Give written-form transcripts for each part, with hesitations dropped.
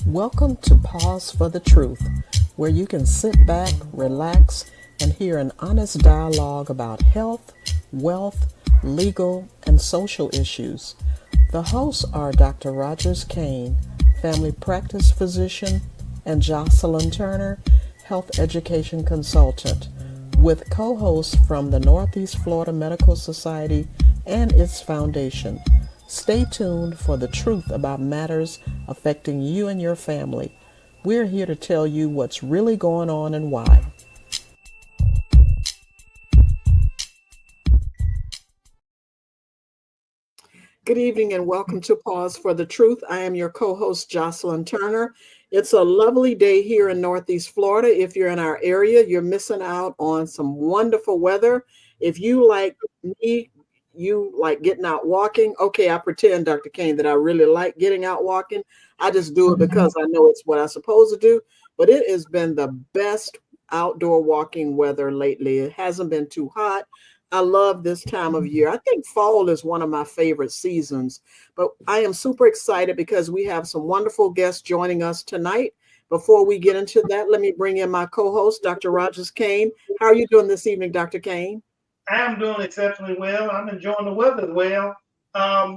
Welcome to Pause for the Truth, where you can sit back, relax, and hear an honest dialogue about health, wealth, legal, and social issues. The hosts are Dr. Rogers Kane, family practice physician, and Jocelyn Turner, health education consultant, with co hosts from the Northeast Florida Medical Society and its foundation. Stay tuned for the truth about matters affecting you and your family. We're here to tell you what's really going on and why. Good evening and welcome to Pause for the Truth. I am your co-host, Jocelyn Turner. It's a lovely day here in Northeast Florida. If you're in our area, you're missing out on some wonderful weather. If you like me, you like getting out walking. Okay, I pretend, Dr. Kane, that I really like getting out walking. I just do it because I know it's what I'm supposed to do. But it has been the best outdoor walking weather lately. It hasn't been too hot. I love this time of year. I think fall is one of my favorite seasons, but I am super excited because we have some wonderful guests joining us tonight. Before we get into that, let me bring in my co-host, Dr. Rogers Kane. How are you doing this evening, Dr. Kane? I am doing exceptionally well. I'm enjoying the weather as well.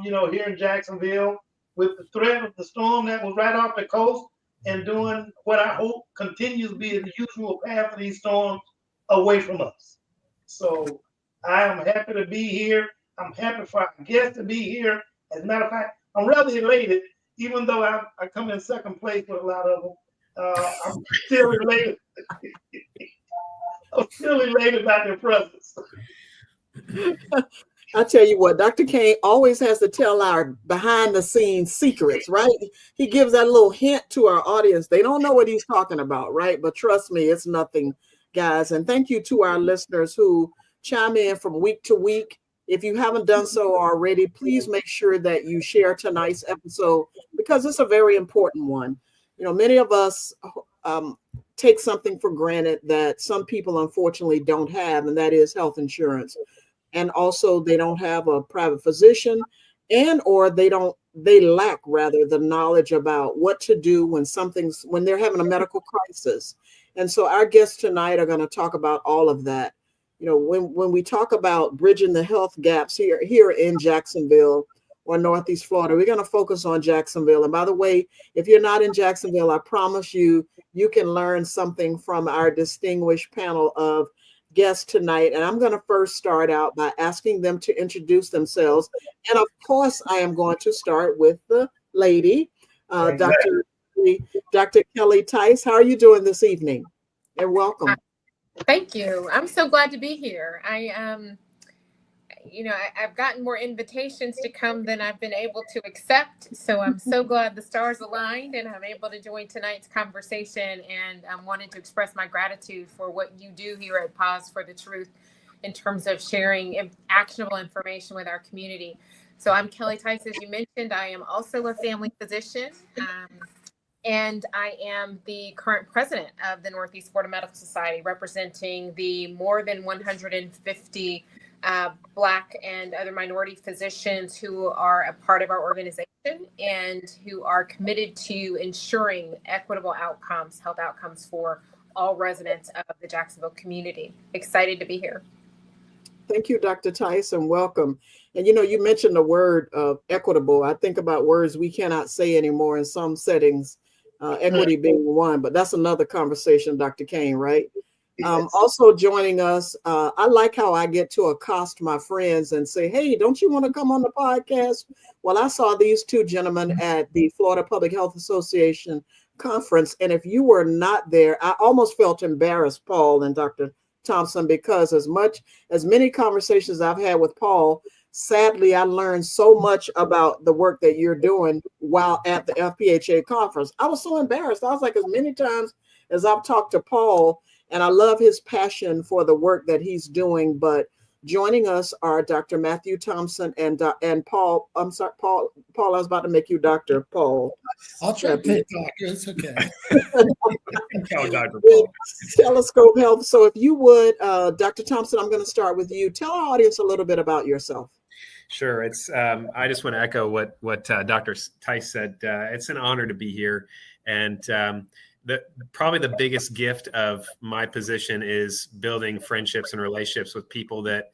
Here in Jacksonville, with the threat of the storm that was right off the coast and doing what I hope continues to be the usual path of these storms away from us. So I am happy to be here. I'm happy for our guests to be here. As a matter of fact, I'm rather elated, even though I come in second place with a lot of them. I'm still elated. I'm still elated about their presence. I tell you what, Dr. Kane always has to tell our behind the scenes secrets, right? He gives that little hint to our audience. They don't know what he's talking about, right? But trust me, it's nothing, guys. And thank you to our listeners who chime in from week to week. If you haven't done so already, please make sure that you share tonight's episode because it's a very important one. You know, many of us take something for granted that some people unfortunately don't have, and that is health insurance. And also they don't have a private physician and or they lack rather the knowledge about what to do when they're having a medical crisis. And so our guests tonight are going to talk about all of that. You know, when we talk about bridging the health gaps here in Jacksonville or Northeast Florida, we're going to focus on Jacksonville. And by the way, if you're not in Jacksonville, I promise you can learn something from our distinguished panel of guests tonight. And I'm going to first start out by asking them to introduce themselves. And of course, I am going to start with the lady, Dr. Kelly Tice. How are you doing this evening? And welcome. Thank you. I'm so glad to be here. I've gotten more invitations to come than I've been able to accept. So I'm so glad the stars aligned and I'm able to join tonight's conversation, and wanted to express my gratitude for what you do here at Pause for the Truth in terms of sharing actionable information with our community. So I'm Kelly Tice, as you mentioned. I am also a family physician. And I am the current president of the Northeast Florida Medical Society, representing the more than 150 Black and other minority physicians who are a part of our organization and who are committed to ensuring equitable outcomes, health outcomes for all residents of the Jacksonville community. Excited to be here. Thank you, Dr. Tice, and welcome. And you mentioned the word equitable. I think about words we cannot say anymore in some settings, equity being one, but that's another conversation, Dr. Kane, right? Yes. Also joining us, I like how I get to accost my friends and say, hey, don't you want to come on the podcast? Well, I saw these two gentlemen at the Florida Public Health Association conference. And if you were not there, I almost felt embarrassed, Paul and Dr. Thompson, because as many conversations I've had with Paul, sadly, I learned so much about the work that you're doing while at the FPHA conference. I was so embarrassed. I was like, as many times as I've talked to Paul, and I love his passion for the work that he's doing. But joining us are Dr. Matthew Thompson and Paul. I'm sorry, Paul. I was about to make you Dr. Paul. I'll try to take doctor. It's okay. Dr. Paul. Telescope Health. So if you would, Dr. Thompson, I'm going to start with you. Tell our audience a little bit about yourself. Sure. It's. I just want to echo what Dr. Tice said. It's an honor to be here, and probably the biggest gift of my position is building friendships and relationships with people that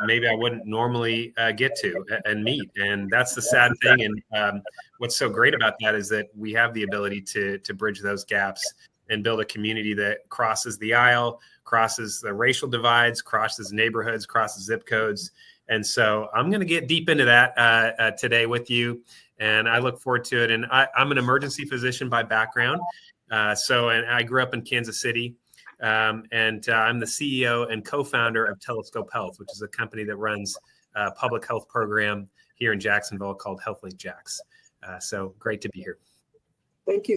maybe I wouldn't normally get to and meet. And that's the sad thing. And what's so great about that is that we have the ability to bridge those gaps and build a community that crosses the aisle, crosses the racial divides, crosses neighborhoods, crosses zip codes. And so I'm going to get deep into that today with you, and I look forward to it. And I'm an emergency physician by background. And I grew up in Kansas City, and I'm the CEO and co-founder of Telescope Health, which is a company that runs a public health program here in Jacksonville called HealthLink Jax. So great to be here.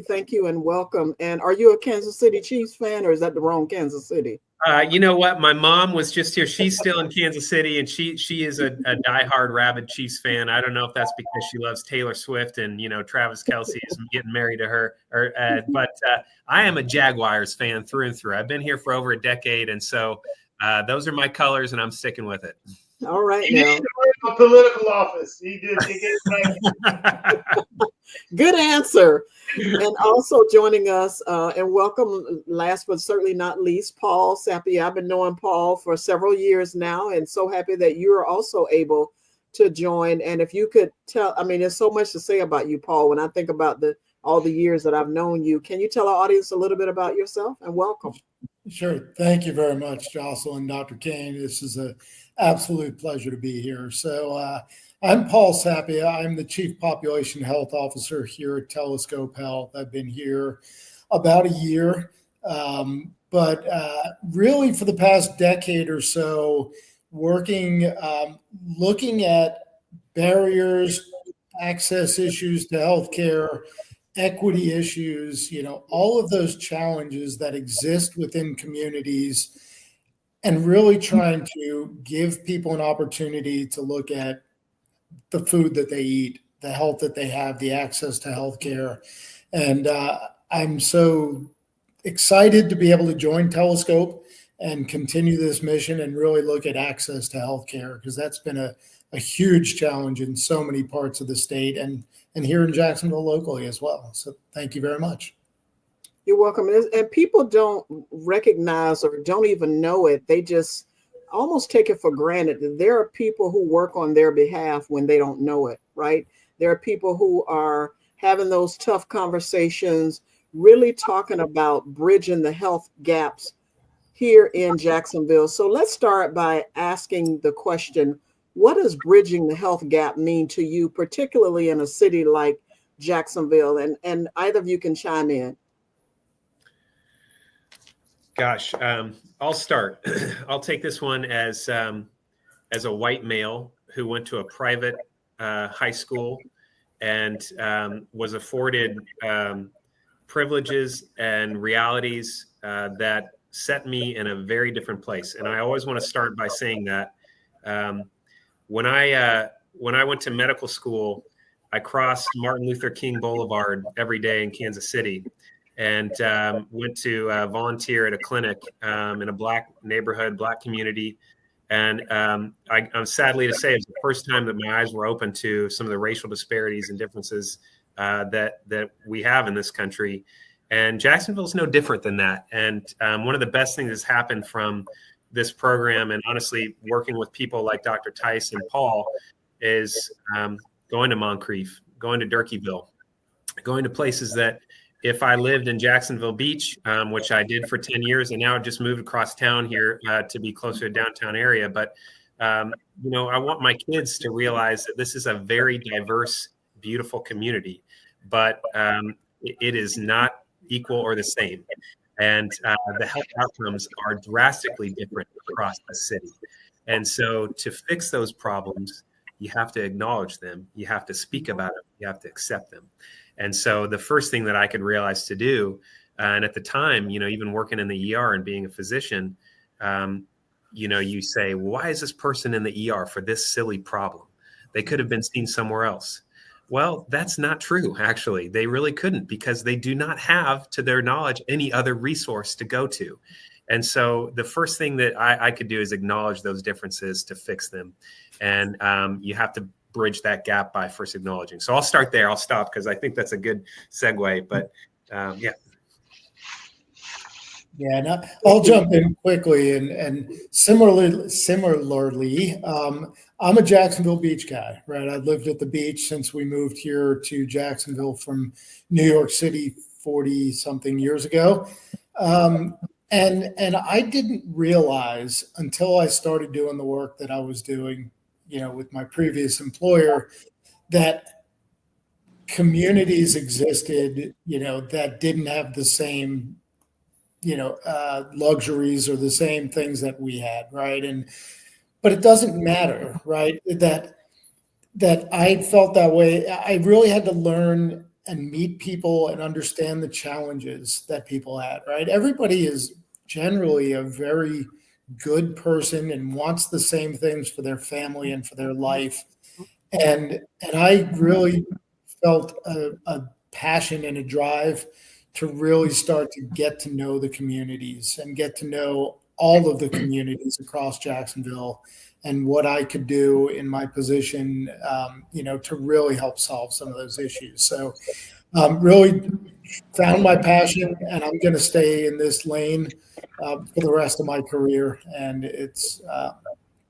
Thank you, and welcome. And are you a Kansas City Chiefs fan, or is that the wrong Kansas City? You know what? My mom was just here. She's still in Kansas City, and she is a diehard rabid Chiefs fan. I don't know if that's because she loves Taylor Swift and Travis Kelce is getting married to her, but I am a Jaguars fan through and through. I've been here for over a decade, and so those are my colors, and I'm sticking with it. All right, he now. needs to run for political office. He did. He gets Good answer. And also joining us, and welcome, last but certainly not least, Paul Sappi. I've been knowing Paul for several years now, and so happy that you are also able to join. And if you could tell, I mean, there's so much to say about you, Paul, when I think about all the years that I've known you. Can you tell our audience a little bit about yourself? And welcome. Sure. Thank you very much, Jocelyn, Dr. Kane. This is an absolute pleasure to be here. So I'm Paul Sappi. I'm the Chief Population Health Officer here at Telescope Health. I've been here about a year, but really for the past decade or so, working, looking at barriers, access issues to healthcare, equity issues, all of those challenges that exist within communities, and really trying to give people an opportunity to look at the food that they eat, the health that they have, the access to healthcare. And I'm so excited to be able to join Telescope and continue this mission and really look at access to healthcare, because that's been a huge challenge in so many parts of the state and here in Jacksonville locally as well. So thank you very much. You're welcome. And people don't recognize or don't even know it. They just almost take it for granted that there are people who work on their behalf when they don't know it, right? There are people who are having those tough conversations, really talking about bridging the health gaps here in Jacksonville. So let's start by asking the question, what does bridging the health gap mean to you, particularly in a city like Jacksonville? And either of you can chime in. Gosh, I'll start. I'll take this one as a white male who went to a private high school and was afforded privileges and realities that set me in a very different place. And I always want to start by saying that when I went to medical school, I crossed Martin Luther King Boulevard every day in Kansas City, and went to volunteer at a clinic in a Black neighborhood, Black community. And I'm sadly to say, it was the first time that my eyes were open to some of the racial disparities and differences that we have in this country. And Jacksonville is no different than that. And one of the best things that's happened from this program, and honestly working with people like Dr. Tice and Paul, is going to Moncrief, going to Durkeeville, going to places that if I lived in Jacksonville Beach, which I did for 10 years, and now I've just moved across town here to be closer to downtown area. But, I want my kids to realize that this is a very diverse, beautiful community, but it is not equal or the same. And the health outcomes are drastically different across the city. And so to fix those problems, you have to acknowledge them. You have to speak about them. You have to accept them. And so the first thing that I could realize to do, and at the time, even working in the ER and being a physician, you say, well, why is this person in the ER for this silly problem? They could have been seen somewhere else. Well, that's not true, actually. They really couldn't, because they do not have, to their knowledge, any other resource to go to. And so the first thing that I could do is acknowledge those differences to fix them. And you have to bridge that gap by first acknowledging. So I'll start there. I'll stop because I think that's a good segue. But yeah. Yeah, and I'll jump in quickly. And similarly, I'm a Jacksonville Beach guy, right? I've lived at the beach since we moved here to Jacksonville from New York City 40 something years ago. And I didn't realize until I started doing the work that I was doing, with my previous employer, that communities existed, that didn't have the same luxuries or the same things that we had, right? But it doesn't matter, right? That I felt that way. I really had to learn and meet people and understand the challenges that people had, right? Everybody is generally a very good person and wants the same things for their family and for their life. And I really felt a passion and a drive to really start to get to know the communities and get to know all of the communities across Jacksonville and what I could do in my position, to really help solve some of those issues. So really found my passion, and I'm going to stay in this lane for the rest of my career. And it's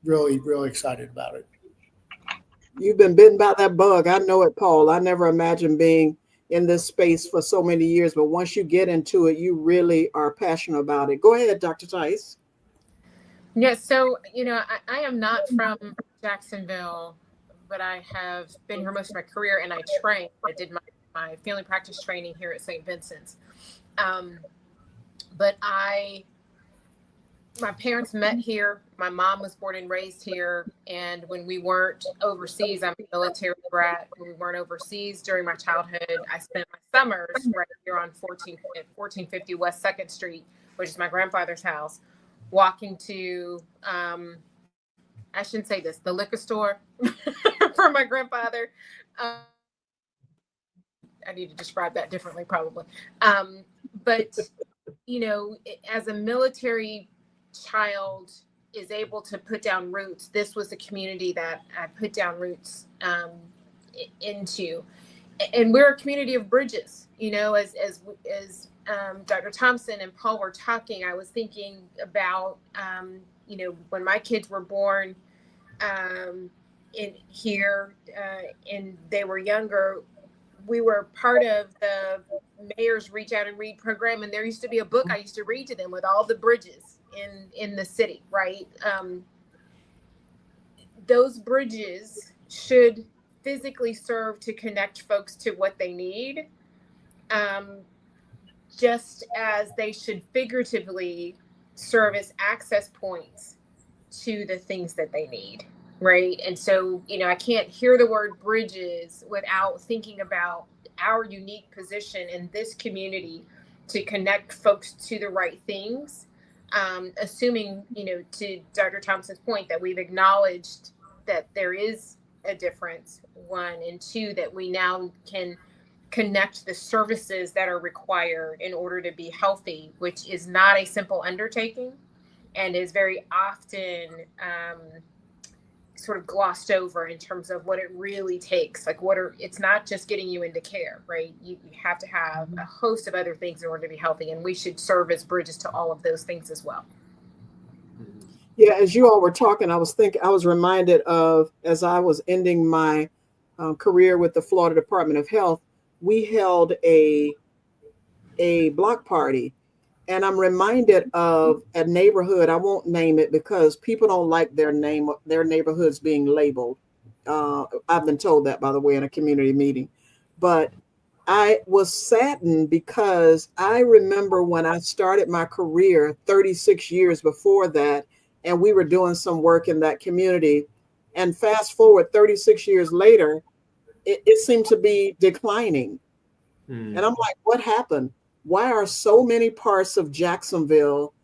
really, really excited about it. You've been bitten by that bug. I know it, Paul. I never imagined being in this space for so many years, but once you get into it, you really are passionate about it. Go ahead, Dr. Tice. Yes, so, I am not from Jacksonville, but I have been here most of my career, and I trained. I did my family practice training here at St. Vincent's. But my parents met here. My mom was born and raised here. And when we weren't overseas, I'm a military brat. When we weren't overseas during my childhood, I spent my summers right here on 1450 West 2nd Street, which is my grandfather's house, walking to, I shouldn't say this, the liquor store for my grandfather. I need to describe that differently, probably. But, as a military child is able to put down roots, this was the community that I put down roots into. And we're a community of bridges, as Dr. Thompson and Paul were talking, I was thinking about, when my kids were born in here and they were younger, we were part of the Mayor's Reach Out and Read program. And there used to be a book I used to read to them with all the bridges in the city, right? Those bridges should physically serve to connect folks to what they need, just as they should figuratively serve as access points to the things that they need, right? And so, I can't hear the word bridges without thinking about our unique position in this community to connect folks to the right things, assuming, to Dr. Thompson's point, that we've acknowledged that there is a difference, one, and two, that we now can connect the services that are required in order to be healthy, which is not a simple undertaking and is very often sort of glossed over in terms of what it really takes. Like it's not just getting you into care, right? You have to have a host of other things in order to be healthy, and we should serve as bridges to all of those things as well. Yeah, as you all were talking, I was reminded of, as I was ending my career with the Florida Department of Health, we held a block party. And I'm reminded of a neighborhood. I won't name it because people don't like their neighborhoods being labeled. I've been told that, by the way, in a community meeting. But I was saddened because I remember when I started my career 36 years before that, and we were doing some work in that community. And fast forward 36 years later, it seemed to be declining. And I'm like, what happened? Why are so many parts of Jacksonville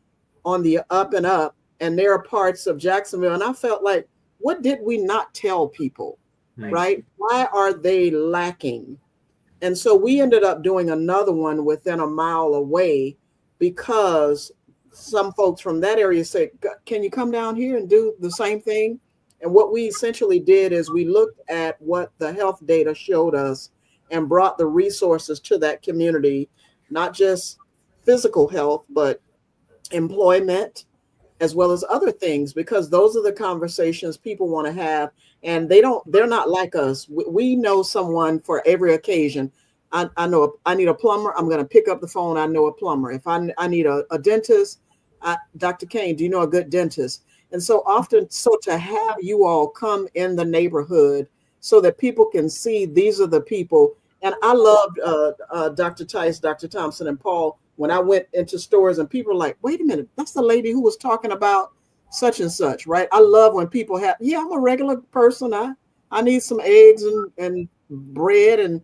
on the up and up, and there are parts of Jacksonville? And I felt like, what did we not tell people, right? Why are they lacking? And so we ended up doing another one within a mile away because some folks from that area said, can you come down here and do the same thing? And what we essentially did is we looked at what the health data showed us and brought the resources to that community, not just physical health, but employment, as well as other things, because those are the conversations people want to have. And they're not like us. We know someone for every occasion. I know I need a plumber, I'm going to pick up the phone. I know a plumber. If I need a dentist, Dr. Kane, do you know a good dentist? And so often, so to have you all come in the neighborhood so that people can see these are the people. And I loved Dr. Tice, Dr. Thompson, and Paul when I went into stores and people are like, wait a minute, that's the lady who was talking about such and such, right? I love when people have, yeah, I'm a regular person. I need some eggs and bread and,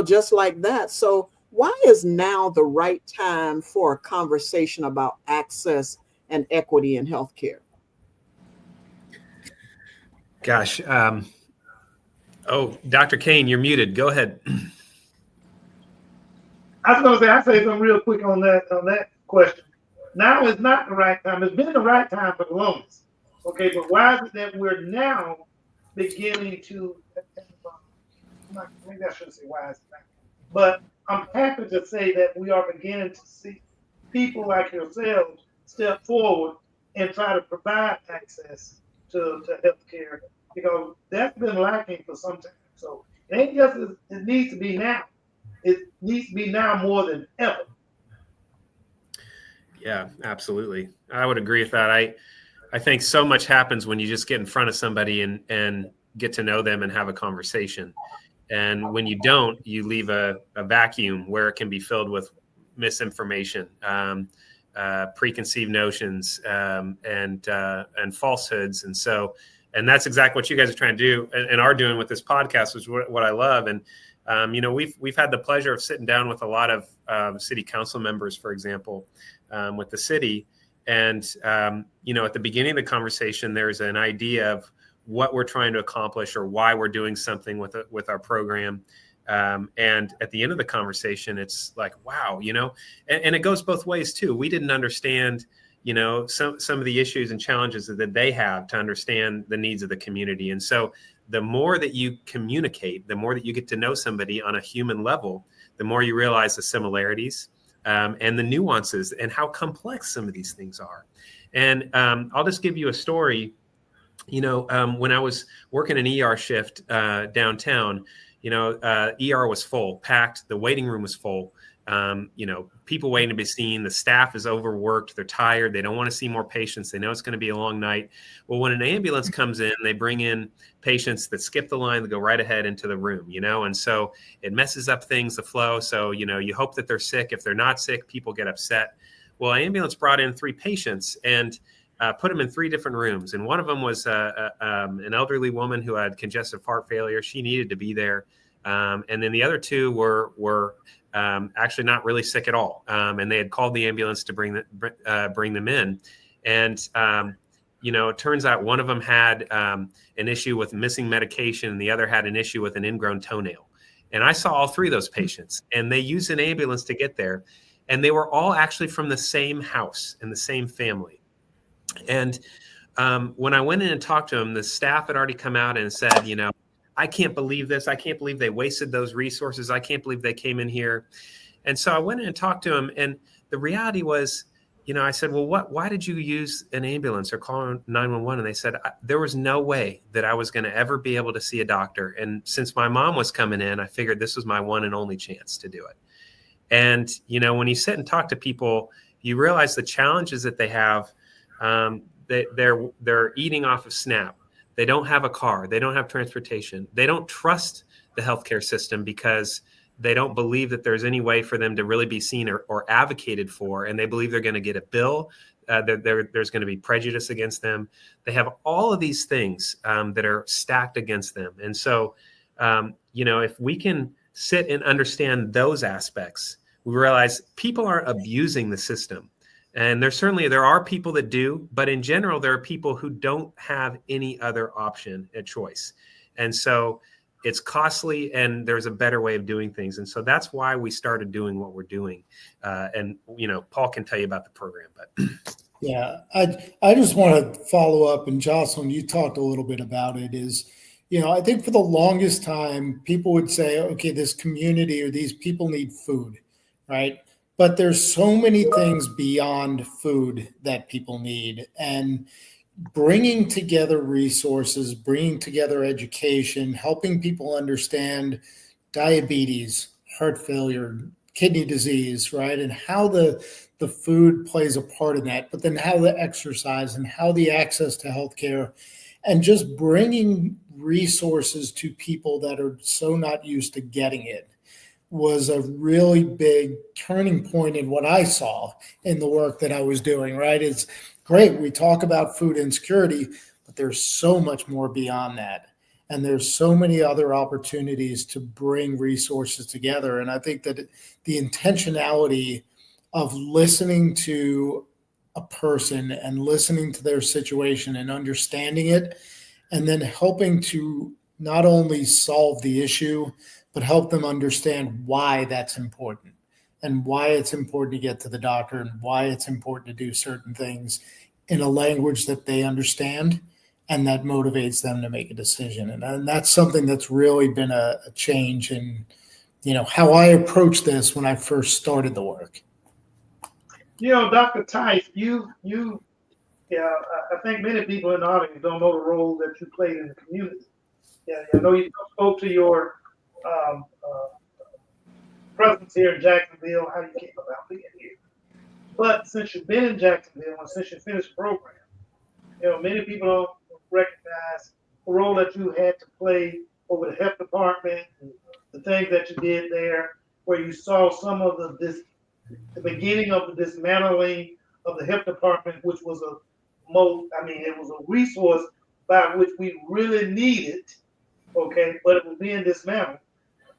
just like that. So why is now the right time for a conversation about access and equity in healthcare? Gosh. Dr. Kane, you're muted. Go ahead. I was going to say, I'll say something real quick on that question. Now is not the right time. It's been the right time for the longest. Okay, but why is it that we're now beginning to, maybe I shouldn't say why is it not, but I'm happy to say that we are beginning to see people like yourselves step forward and try to provide access to healthcare, because that's been lacking for some time. So it ain't just, it needs to be now. It needs to be now more than ever. Yeah, absolutely. I would agree with that. I think so much happens when you just get in front of somebody and get to know them and have a conversation. And when you don't, you leave a vacuum where it can be filled with misinformation, preconceived notions, and falsehoods. And that's exactly what you guys are trying to do and are doing with this podcast, which is what I love. And we've had the pleasure of sitting down with a lot of city council members, for example, with the city. And, at the beginning of the conversation, there's an idea of what we're trying to accomplish or why we're doing something with our program. And at the end of the conversation, it's like, wow, and it goes both ways too. We didn't understand, some of the issues and challenges that they have to understand the needs of the community. And so the more that you communicate, the more that you get to know somebody on a human level, the more you realize the similarities and the nuances and how complex some of these things are. And I'll just give you a story. When I was working an ER shift downtown, ER was full, packed. The waiting room was full. People waiting to be seen. The staff is overworked. They're tired. They don't want to see more patients. They know it's going to be a long night. Well, when an ambulance comes in, they bring in patients that skip the line, that go right ahead into the room, and so it messes up things, the flow. So, you hope that they're sick. If they're not sick, people get upset. Well, an ambulance brought in 3 patients and put them in 3 different rooms. And one of them was an elderly woman who had congestive heart failure. She needed to be there. And then the other 2 were actually not really sick at all. And they had called the ambulance to bring them in. And, it turns out one of them had an issue with missing medication and the other had an issue with an ingrown toenail. And I saw all 3 of those patients, and they used an ambulance to get there. And they were all actually from the same house and the same family. And when I went in and talked to them, the staff had already come out and said, I can't believe this. I can't believe they wasted those resources. I can't believe they came in here. And so I went in and talked to them. And the reality was, I said, well, why did you use an ambulance or call 911? And they said, there was no way that I was going to ever be able to see a doctor. And since my mom was coming in, I figured this was my one and only chance to do it. And, when you sit and talk to people, you realize the challenges that they have. They're eating off of SNAP. They don't have a car. They don't have transportation. They don't trust the healthcare system because they don't believe that there's any way for them to really be seen or advocated for. And they believe they're going to get a bill. There's going to be prejudice against them. They have all of these things that are stacked against them. And so, if we can sit and understand those aspects, we realize people aren't abusing the system. And there are people that do, but in general, there are people who don't have any other option at choice. And so it's costly, and there's a better way of doing things. And so that's why we started doing what we're doing. And, Paul can tell you about the program, but. Yeah, I just want to follow up, and Jocelyn, you talked a little bit about it, is, I think for the longest time, people would say, okay, this community or these people need food, right? But there's so many things beyond food that people need. And bringing together resources, bringing together education, helping people understand diabetes, heart failure, kidney disease, right? And how the food plays a part in that, but then how the exercise and how the access to healthcare, and just bringing resources to people that are so not used to getting it was a really big turning point in what I saw in the work that I was doing, right? It's great. We talk about food insecurity, but there's so much more beyond that. And there's so many other opportunities to bring resources together. And I think that the intentionality of listening to a person and listening to their situation and understanding it, and then helping to not only solve the issue, but help them understand why that's important and why it's important to get to the doctor and why it's important to do certain things in a language that they understand and that motivates them to make a decision. And that's something that's really been a change in, how I approached this when I first started the work. Dr. Tice, I think many people in the audience don't know the role that you played in the community. Yeah, I know you spoke to your presence here in Jacksonville, how you came about being here. But since you've been in Jacksonville and since you finished the program, many people don't recognize the role that you had to play over the health department, and the things that you did there, where you saw some of the beginning of the dismantling of the health department, which was it was a resource by which we really needed, okay, but it was being dismantled,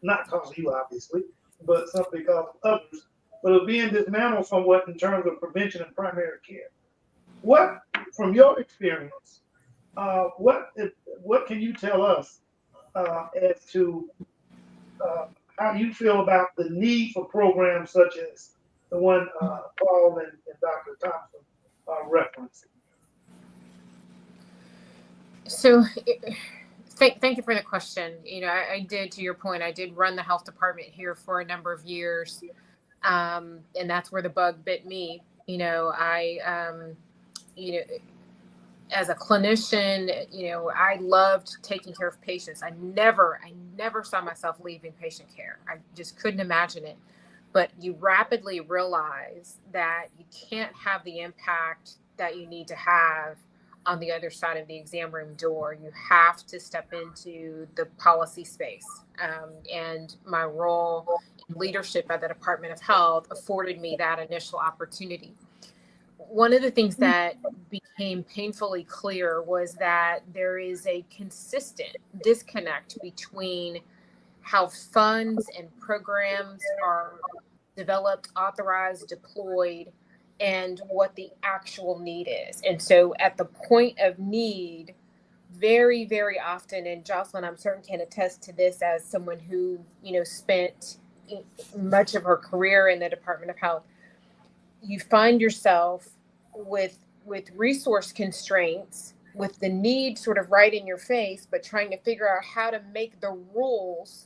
not because of you, obviously, but simply because of others, but it was being dismantled somewhat in terms of prevention and primary care. What, from your experience, what can you tell us as to how you feel about the need for programs such as the one Paul and Dr. Thompson referenced? So, thank you for the question. I did, to your point, I did run the health department here for a number of years, and that's where the bug bit me. As a clinician, I loved taking care of patients. I never saw myself leaving patient care. I just couldn't imagine it. But you rapidly realize that you can't have the impact that you need to have on the other side of the exam room door. You have to step into the policy space. And my role in leadership at the Department of Health afforded me that initial opportunity. One of the things that became painfully clear was that there is a consistent disconnect between how funds and programs are developed, authorized, deployed, and what the actual need is. And so at the point of need, very, very often, and Jocelyn, I'm certain, can attest to this as someone who, spent much of her career in the Department of Health, you find yourself with resource constraints, with the need sort of right in your face, but trying to figure out how to make the rules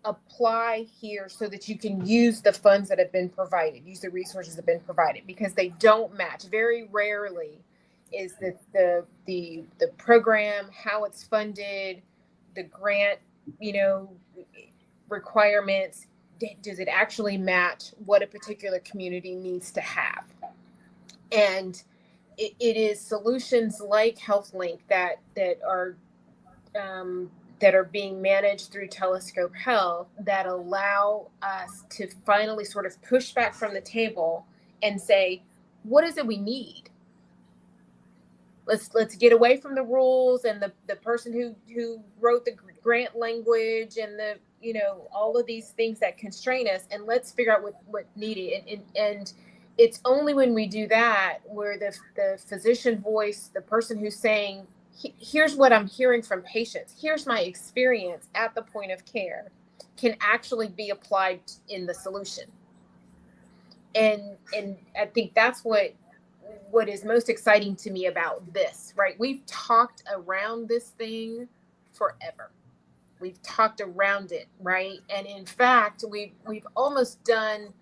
apply here so that you can use the funds that have been provided, use the resources that have been provided, because they don't match. Very rarely is the program, how it's funded, the grant, requirements, does it actually match what a particular community needs to have? And it is solutions like HealthLink that are being managed through Telescope Health that allow us to finally sort of push back from the table and say, what is it we need? Let's get away from the rules and the person who wrote the grant language and the all of these things that constrain us, and let's figure out what needed. And it's only when we do that where the physician voice, the person who's saying, here's what I'm hearing from patients. Here's my experience at the point of care can actually be applied in the solution. And I think that's what is most exciting to me about this, right? We've talked around this thing forever. We've talked around it, right? And in fact, we've almost done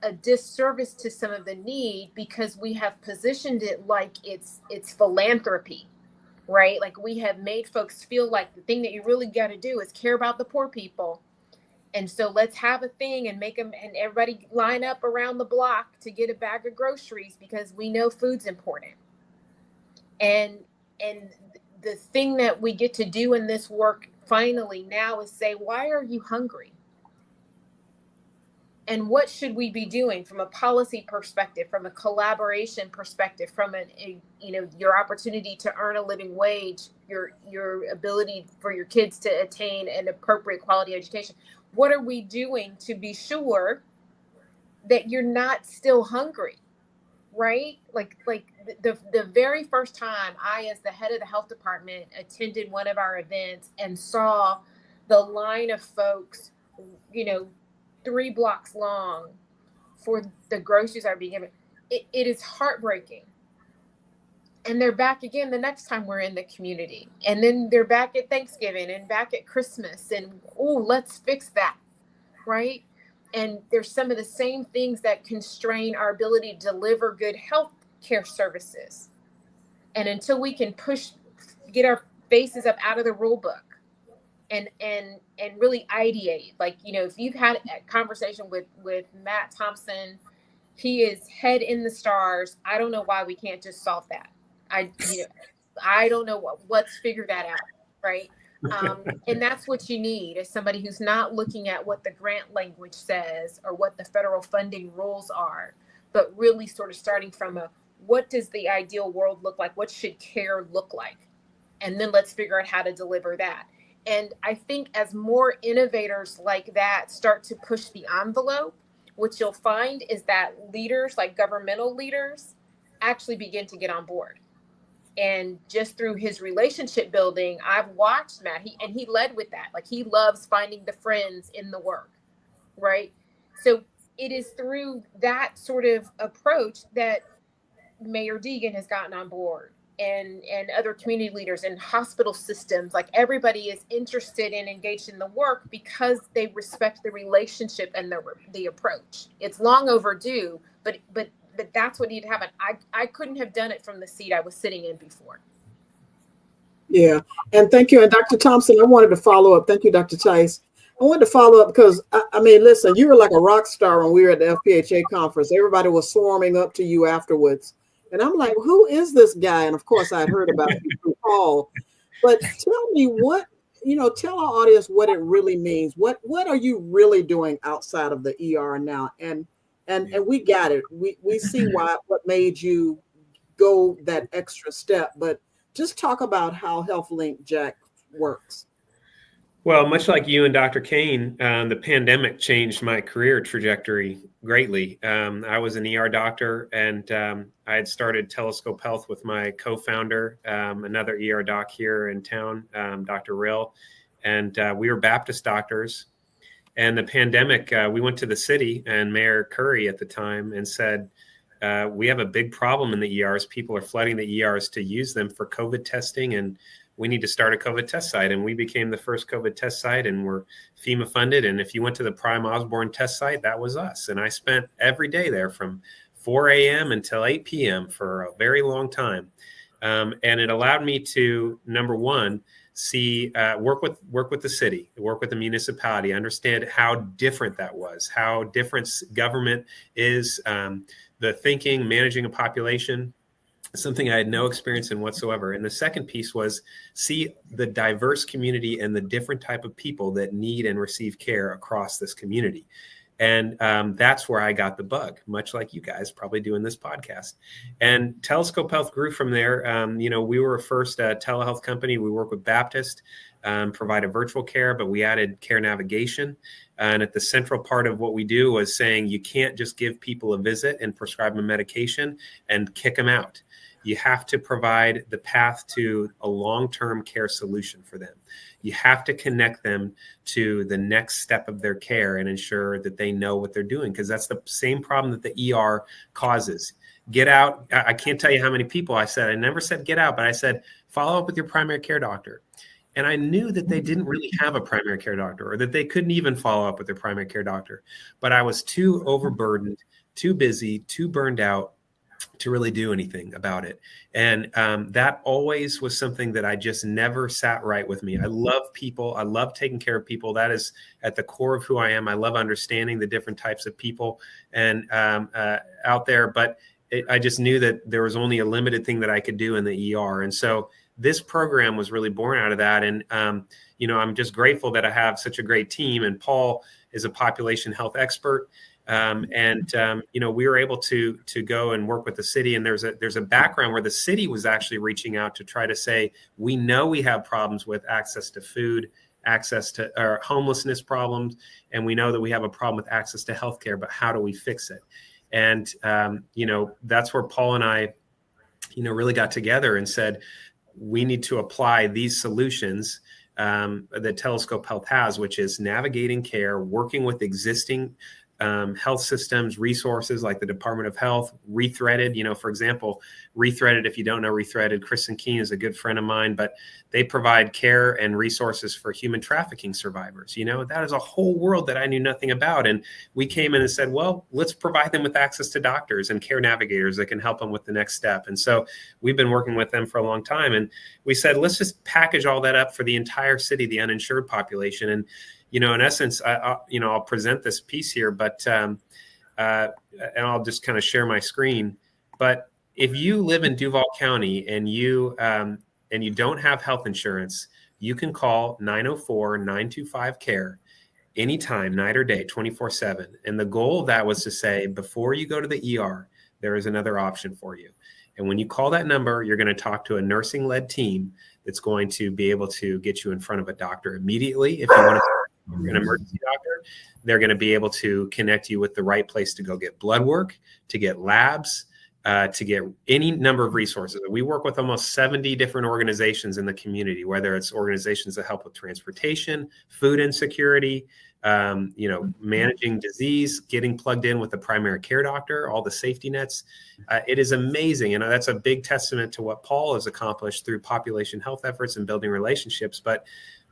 a disservice to some of the need because we have positioned it like it's philanthropy, right? Like we have made folks feel like the thing that you really got to do is care about the poor people. And so let's have a thing and make them, and everybody line up around the block to get a bag of groceries because we know food's important. And the thing that we get to do in this work finally now is say, why are you hungry? And what should we be doing from a policy perspective, from a collaboration perspective, from your opportunity to earn a living wage, your ability for your kids to attain an appropriate quality education? What are we doing to be sure that you're not still hungry, right? Like the very first time I, as the head of the health department, attended one of our events and saw the line of folks, 3 blocks long for the groceries are being given, it is heartbreaking. And they're back again the next time we're in the community. And then they're back at Thanksgiving and back at Christmas. And, let's fix that, right? And there's some of the same things that constrain our ability to deliver good health care services. And until we can get our faces up out of the rule book and really ideate, if you've had a conversation with Matt Thompson, he is head in the stars. I don't know why we can't just solve that. I don't know let's figure that out, right? And that's what you need is somebody who's not looking at what the grant language says or what the federal funding rules are, but really sort of starting from what does the ideal world look like? What should care look like? And then let's figure out how to deliver that. And I think as more innovators like that start to push the envelope, what you'll find is that leaders, like governmental leaders, actually begin to get on board. And just through his relationship building, I've watched Matt, he led with that. Like he loves finding the friends in the work, right? So it is through that sort of approach that Mayor Deegan has gotten on board and other community leaders and hospital systems. Like everybody is interested and engaged in the work because they respect the relationship and the approach. It's long overdue, but that's what needed to happen. I couldn't have done it from the seat I was sitting in before. Yeah. And thank you. And Dr. Thompson, I wanted to follow up. Thank you, Dr. Tice. I wanted to follow up because, listen, you were like a rock star when we were at the FPHA conference. Everybody was swarming up to you afterwards. And I'm like, who is this guy? And of course, I heard about you through Paul. But tell me tell our audience what it really means. What are you really doing outside of the ER now? And we got it. We see what made you go that extra step. But just talk about how HealthLink Jack works. Well, much like you and Dr. Kane, the pandemic changed my career trajectory greatly. I was an ER doctor, and I had started Telescope Health with my co-founder, another ER doc here in town, Dr. Rill, and we were Baptist doctors. And the pandemic, we went to the city and Mayor Curry at the time and said, we have a big problem in the ERs. People are flooding the ERs to use them for COVID testing, and we need to start a COVID test site. And we became the first COVID test site, and we're FEMA funded. And if you went to the Prime Osborne test site, that was us. And I spent every day there from 4 a.m. until 8 p.m. for a very long time. And it allowed me to, number one, work with the city, work with the municipality, understand how different that was, how different government is, the thinking, managing a population, something I had no experience in whatsoever. And the second piece was see the diverse community and the different type of people that need and receive care across this community. And that's where I got the bug, much like you guys probably doing this podcast. And Telescope Health grew from there. We were a first telehealth company. We work with Baptist, provided virtual care, but we added care navigation. And at the central part of what we do was saying you can't just give people a visit and prescribe them medication and kick them out. You have to provide the path to a long-term care solution for them. You have to connect them to the next step of their care and ensure that they know what they're doing, because that's the same problem that the ER causes. Get out. I can't tell you how many people I never said get out, but I said, follow up with your primary care doctor. And I knew that they didn't really have a primary care doctor, or that they couldn't even follow up with their primary care doctor. But I was too overburdened, too busy, too burned out to really do anything about it. And that always was something that I just never sat right with me. I love people. I love taking care of people. That is at the core of who I am. I love understanding the different types of people and out there. But I just knew that there was only a limited thing that I could do in the ER. And so this program was really born out of that. And, I'm just grateful that I have such a great team. And Paul is a population health expert. We were able to go and work with the city. And there's a background where the city was actually reaching out to try to say, we know we have problems with access to food, access to homelessness problems. And we know that we have a problem with access to healthcare, but how do we fix it? And, that's where Paul and I, really got together and said, we need to apply these solutions that Telescope Health has, which is navigating care, working with existing health systems, resources like the Department of Health, Rethreaded. For example, Rethreaded, if you don't know Rethreaded, Kristen Keene is a good friend of mine, but they provide care and resources for human trafficking survivors. That is a whole world that I knew nothing about. And we came in and said, well, let's provide them with access to doctors and care navigators that can help them with the next step. And so we've been working with them for a long time. And we said, let's just package all that up for the entire city, the uninsured population. And in essence, I'll present this piece here, but and I'll just kind of share my screen. But if you live in Duval County and you don't have health insurance, you can call 904-925-CARE anytime, night or day, 24/7. And the goal of that was to say, before you go to the ER, there is another option for you. And when you call that number, you're going to talk to a nursing-led team that's going to be able to get you in front of a doctor immediately. If you want to an emergency doctor, they're going to be able to connect you with the right place to go get blood work, to get labs, to get any number of resources. We work with almost 70 different organizations in the community, whether it's organizations that help with transportation, food insecurity, managing disease, getting plugged in with a primary care doctor, all the safety nets. It is amazing. And that's a big testament to what Paul has accomplished through population health efforts and building relationships. But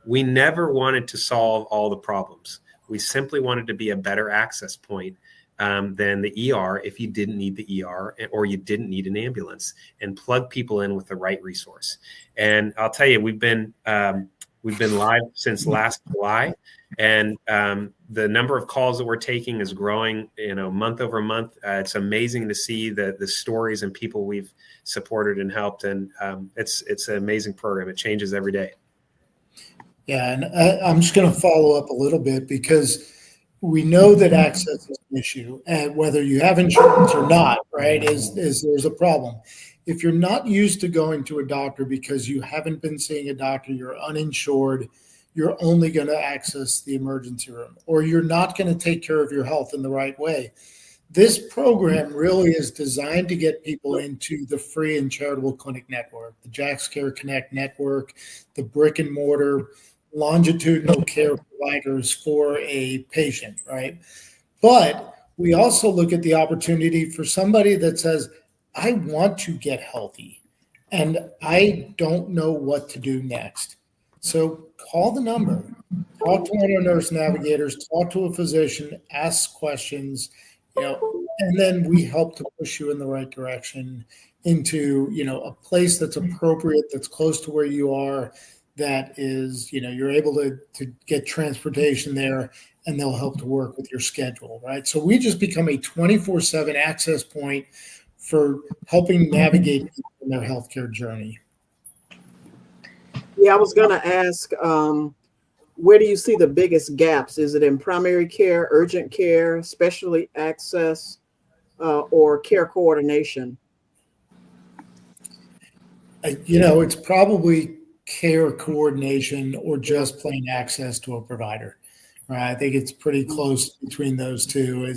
we never wanted to solve all the problems. We simply wanted to be a better access point than the ER if you didn't need the ER or you didn't need an ambulance, and plug people in with the right resource. And I'll tell you, we've been live since last July, and the number of calls that we're taking is growing, month over month. It's amazing to see the stories and people we've supported and helped, and it's an amazing program. It changes every day. Yeah, and I'm just going to follow up a little bit, because we know that access is an issue, and whether you have insurance or not, right, is there's a problem. If you're not used to going to a doctor because you haven't been seeing a doctor, you're uninsured, you're only going to access the emergency room, or you're not going to take care of your health in the right way. This program really is designed to get people into the free and charitable clinic network, the JacksCare Connect network, the brick and mortar longitudinal care providers for a patient, right? But we also look at the opportunity for somebody that says, I want to get healthy and I don't know what to do next. So call the number, talk to one of our nurse navigators, talk to a physician, ask questions, and then we help to push you in the right direction into, a place that's appropriate, that's close to where you are, that is, you're able to get transportation there, and they'll help to work with your schedule, right? So we just become a 24/7 access point for helping navigate people in their healthcare journey. Yeah, I was going to ask, where do you see the biggest gaps? Is it in primary care, urgent care, specialty access, or care coordination? It's probably care coordination or just plain access to a provider, right? I think it's pretty close between those two.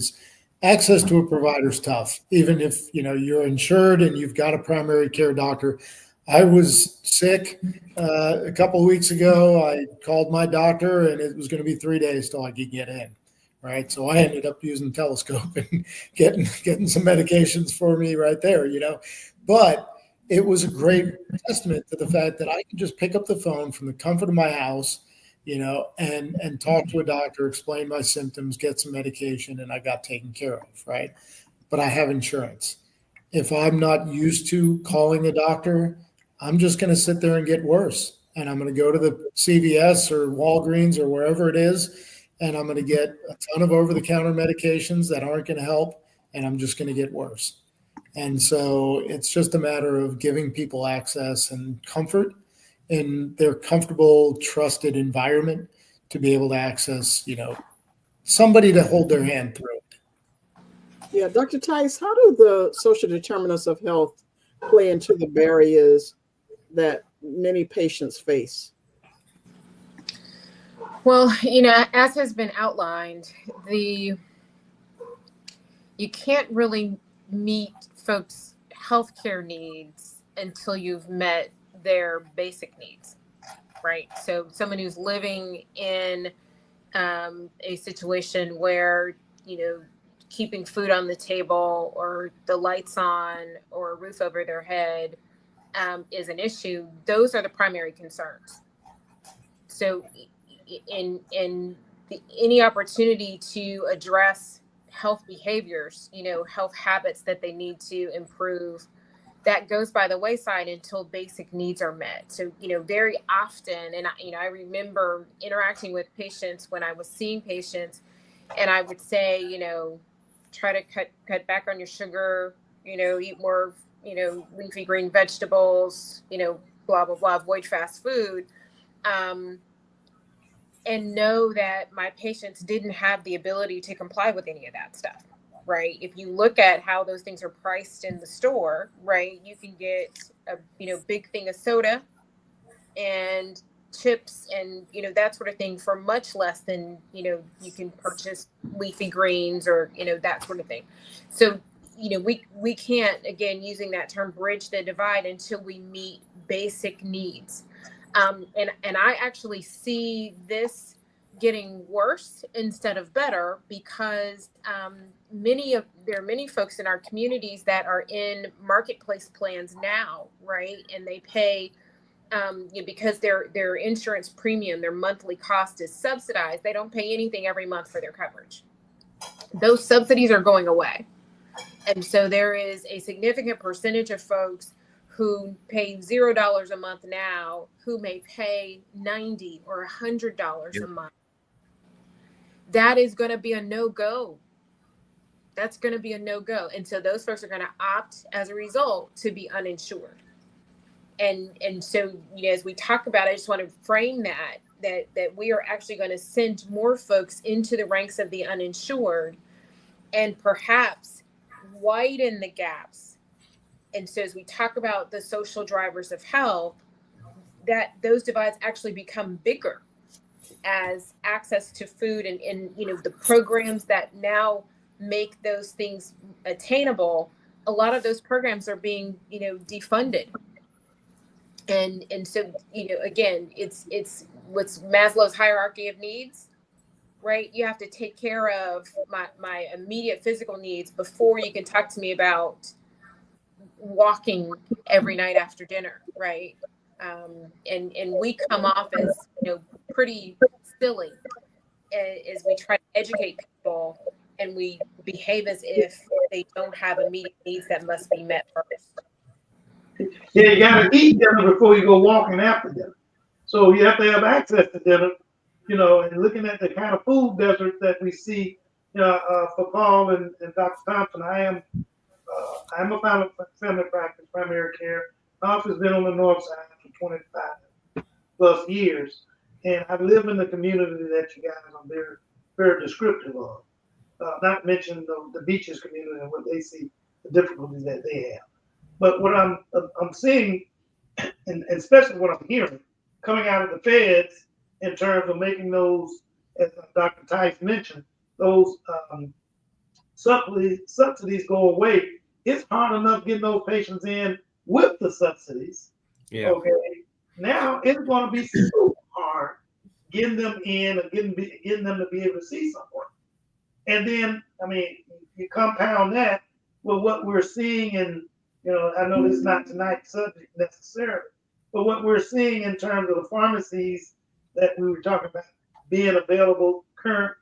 access to a provider is tough, even if you're insured and you've got a primary care doctor. I was sick a couple of weeks ago. I called my doctor, and it was going to be 3 days till I could get in. Right, so I ended up using Telescope and getting some medications for me right there. But it was a great testament to the fact that I can just pick up the phone from the comfort of my house, and talk to a doctor, explain my symptoms, get some medication, and I got taken care of, right? But I have insurance. If I'm not used to calling a doctor, I'm just going to sit there and get worse. And I'm going to go to the CVS or Walgreens or wherever it is, and I'm going to get a ton of over-the-counter medications that aren't going to help, and I'm just going to get worse. And so it's just a matter of giving people access and comfort in their comfortable, trusted environment to be able to access, somebody to hold their hand through it. Yeah, Dr. Tice, how do the social determinants of health play into the barriers that many patients face? Well, as has been outlined, you can't really meet folks' healthcare needs until you've met their basic needs, right? So someone who's living in a situation where, keeping food on the table or the lights on or a roof over their head is an issue. Those are the primary concerns. So any opportunity to address health behaviors, health habits that they need to improve, that goes by the wayside until basic needs are met. So, very often, and I remember interacting with patients when I was seeing patients, and I would say, try to cut back on your sugar, eat more, leafy green vegetables, blah, blah, blah, avoid fast food. And know that my patients didn't have the ability to comply with any of that stuff, right? If you look at how those things are priced in the store, right, you can get a big thing of soda and chips and that sort of thing for much less than you can purchase leafy greens or that sort of thing. So we can't, again, using that term, bridge the divide until we meet basic needs. And I actually see this getting worse instead of better because there are many folks in our communities that are in marketplace plans now, right? And they pay because their insurance premium, their monthly cost is subsidized. They don't pay anything every month for their coverage. Those subsidies are going away. And so there is a significant percentage of folks who pay $0 a month now, who may pay $90 or $100 a month. That is going to be a no-go. That's going to be a no-go. And so those folks are going to opt as a result to be uninsured. And so, as we talk about, I just want to frame that we are actually going to send more folks into the ranks of the uninsured and perhaps widen the gaps. And so as we talk about the social drivers of health, that those divides actually become bigger as access to food and the programs that now make those things attainable. A lot of those programs are being, defunded. And so, again, it's what's Maslow's hierarchy of needs, right? You have to take care of my immediate physical needs before you can talk to me about walking every night after dinner, right? And we come off as pretty silly as we try to educate people, and we behave as if they don't have immediate needs that must be met first. Yeah, you got to eat dinner before you go walking after dinner. So you have to have access to dinner, and looking at the kind of food desert that we see, for Paul and Dr. Thompson. I'm a family practice, primary care. My office has been on the north side for 25 plus years. And I live in the community that you guys are very, very descriptive of. Not to mention the beaches community and what they see, the difficulties that they have. But what I'm seeing, and especially what I'm hearing, coming out of the feds in terms of making those, as Dr. Tice mentioned, those subsidies go away, it's hard enough getting those patients in with the subsidies. Yeah. Okay. Now it's going to be so hard getting them in and getting them to be able to see someone. And then, I mean, you compound that with what we're seeing, and I know this is not tonight's subject necessarily, but what we're seeing in terms of the pharmacies that we were talking about being available, currently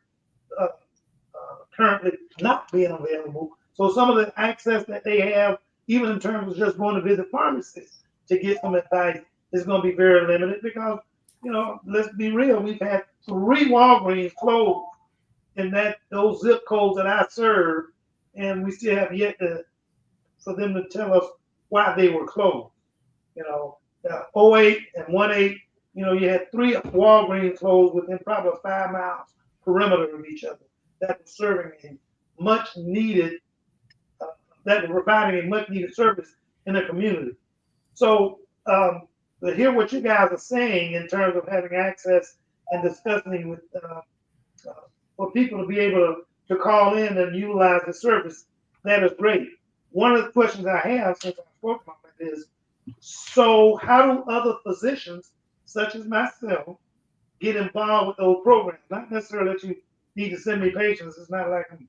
not being available. So some of the access that they have, even in terms of just going to visit pharmacists to get some advice, is going to be very limited because, let's be real, we've had 3 Walgreens closed in those zip codes that I serve, and we still have yet for them to tell us why they were closed. 08 and 18, you had 3 Walgreens closed within probably 5 miles perimeter of each other that were serving a much needed, that were providing a much needed service in the community. So to hear what you guys are saying in terms of having access and discussing with for people to be able to call in and utilize the service, that is great. One of the questions I have since I spoke about it is, so how do other physicians, such as myself, get involved with those programs? Not necessarily that you need to send me patients. It's not like I'm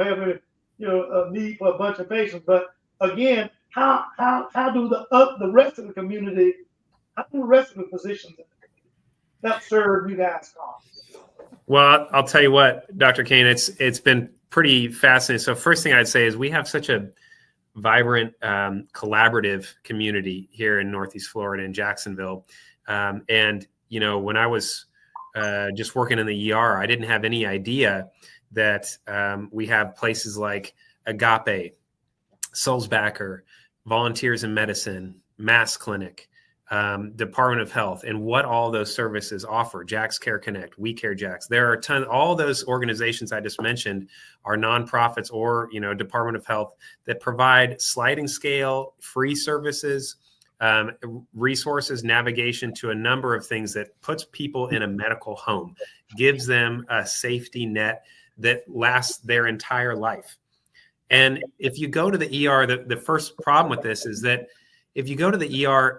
having a need for a bunch of patients. But again, how do the rest of the community, how do the rest of the physicians that serve you guys call? Well, I'll tell you what, Dr. Kane, it's been pretty fascinating. So first thing I'd say is we have such a vibrant, collaborative community here in Northeast Florida in Jacksonville. And, when I was just working in the ER, I didn't have any idea that we have places like Agape, Sulzbacher, Volunteers in Medicine, Mass Clinic, Department of Health, and what all those services offer. Jax Care Connect, We Care Jax. There are all those organizations I just mentioned are nonprofits or, Department of Health that provide sliding scale, free services, resources, navigation to a number of things that puts people in a medical home, gives them a safety net that lasts their entire life. And if you go to the ER, the first problem with this is that if you go to the ER,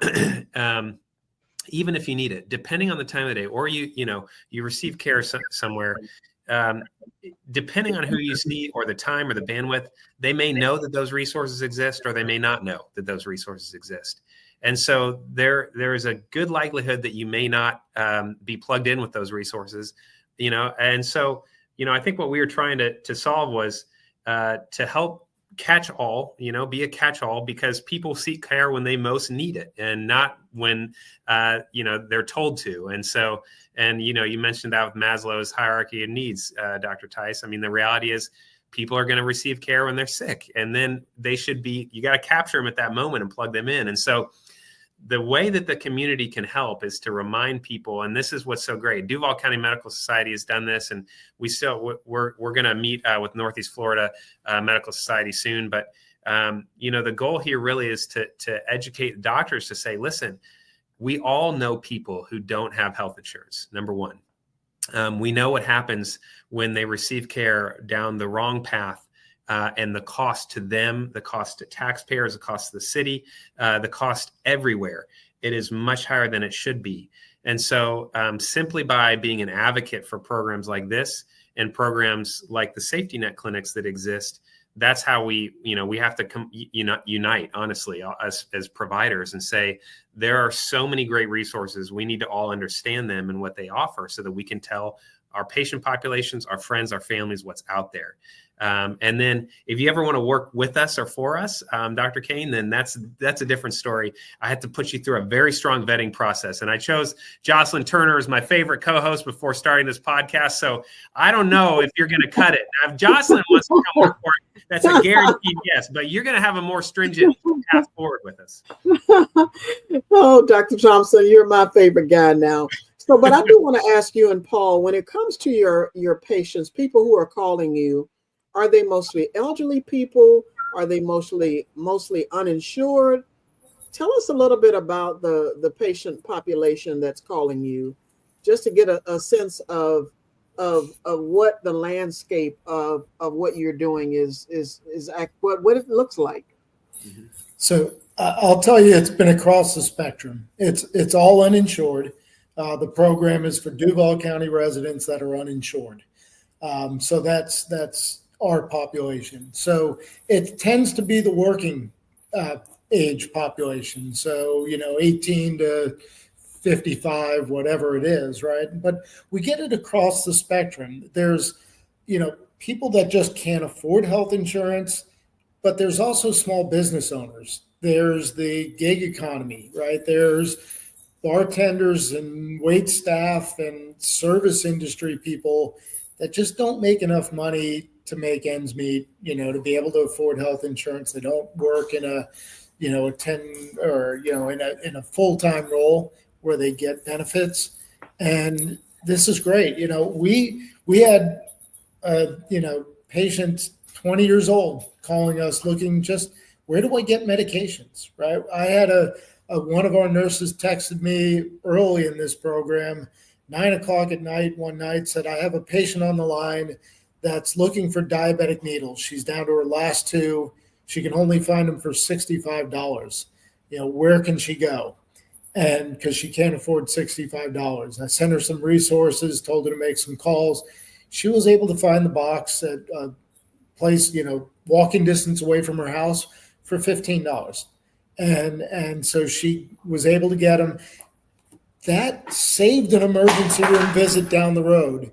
even if you need it, depending on the time of the day, or you receive care somewhere, depending on who you see or the time or the bandwidth, they may know that those resources exist, or they may not know that those resources exist. And so there is a good likelihood that you may not be plugged in with those resources, And so, I think what we were trying to solve was to help catch all, be a catch all, because people seek care when they most need it and not when, they're told to. And so, you mentioned that with Maslow's hierarchy of needs, Dr. Tice. I mean, the reality is people are going to receive care when they're sick, and then you got to capture them at that moment and plug them in. And so the way that the community can help is to remind people, and this is what's so great. Duval County Medical Society has done this, and we're going to meet with Northeast Florida Medical Society soon. But the goal here really is to educate doctors to say, listen, we all know people who don't have health insurance. Number one, we know what happens when they receive care down the wrong path. And the cost to them, the cost to taxpayers, the cost to the city, the cost everywhere, it is much higher than it should be. And so simply by being an advocate for programs like this and programs like the safety net clinics that exist, that's how we have to unite, honestly, as providers, and say, there are so many great resources. We need to all understand them and what they offer so that we can tell our patient populations, our friends, our families, what's out there. And then if you ever want to work with us or for us, Dr. Kane, then that's a different story. I had to put you through a very strong vetting process, and I chose Jocelyn Turner as my favorite co-host before starting this podcast. So I don't know if you're going to cut it. Now, if Jocelyn wants to come work for it, that's a guaranteed yes, but you're going to have a more stringent path forward with us. Oh, Dr. Thompson, you're my favorite guy now. So, but I do want to ask you and Paul, when it comes to your patients, people who are calling you, are they mostly elderly people? Are they mostly uninsured? Tell us a little bit about the patient population that's calling you, just to get a sense of of what the landscape of what you're doing what it looks like. Mhm. So I'll tell you, it's been across the spectrum. It's all uninsured. The program is for Duval County residents that are uninsured. So that's our population. So it tends to be the working age population. So 18 to 55, whatever it is, right? But we get it across the spectrum. There's people that just can't afford health insurance, but there's also small business owners. There's the gig economy, right? There's bartenders and wait staff and service industry people that just don't make enough money to make ends meet, to be able to afford health insurance. They don't work in a 10 or, in a full-time role where they get benefits. And this is great. We had, patients 20 years old calling us looking just, where do I get medications, right? I had one of our nurses texted me early in this program, 9 o'clock at night one night, said, I have a patient on the line that's looking for diabetic needles. She's down to her last two. She can only find them for $65. Where can she go? And because she can't afford $65. I sent her some resources, told her to make some calls. She was able to find the box at a place, walking distance away from her house for $15. And so she was able to get them. That saved an emergency room visit down the road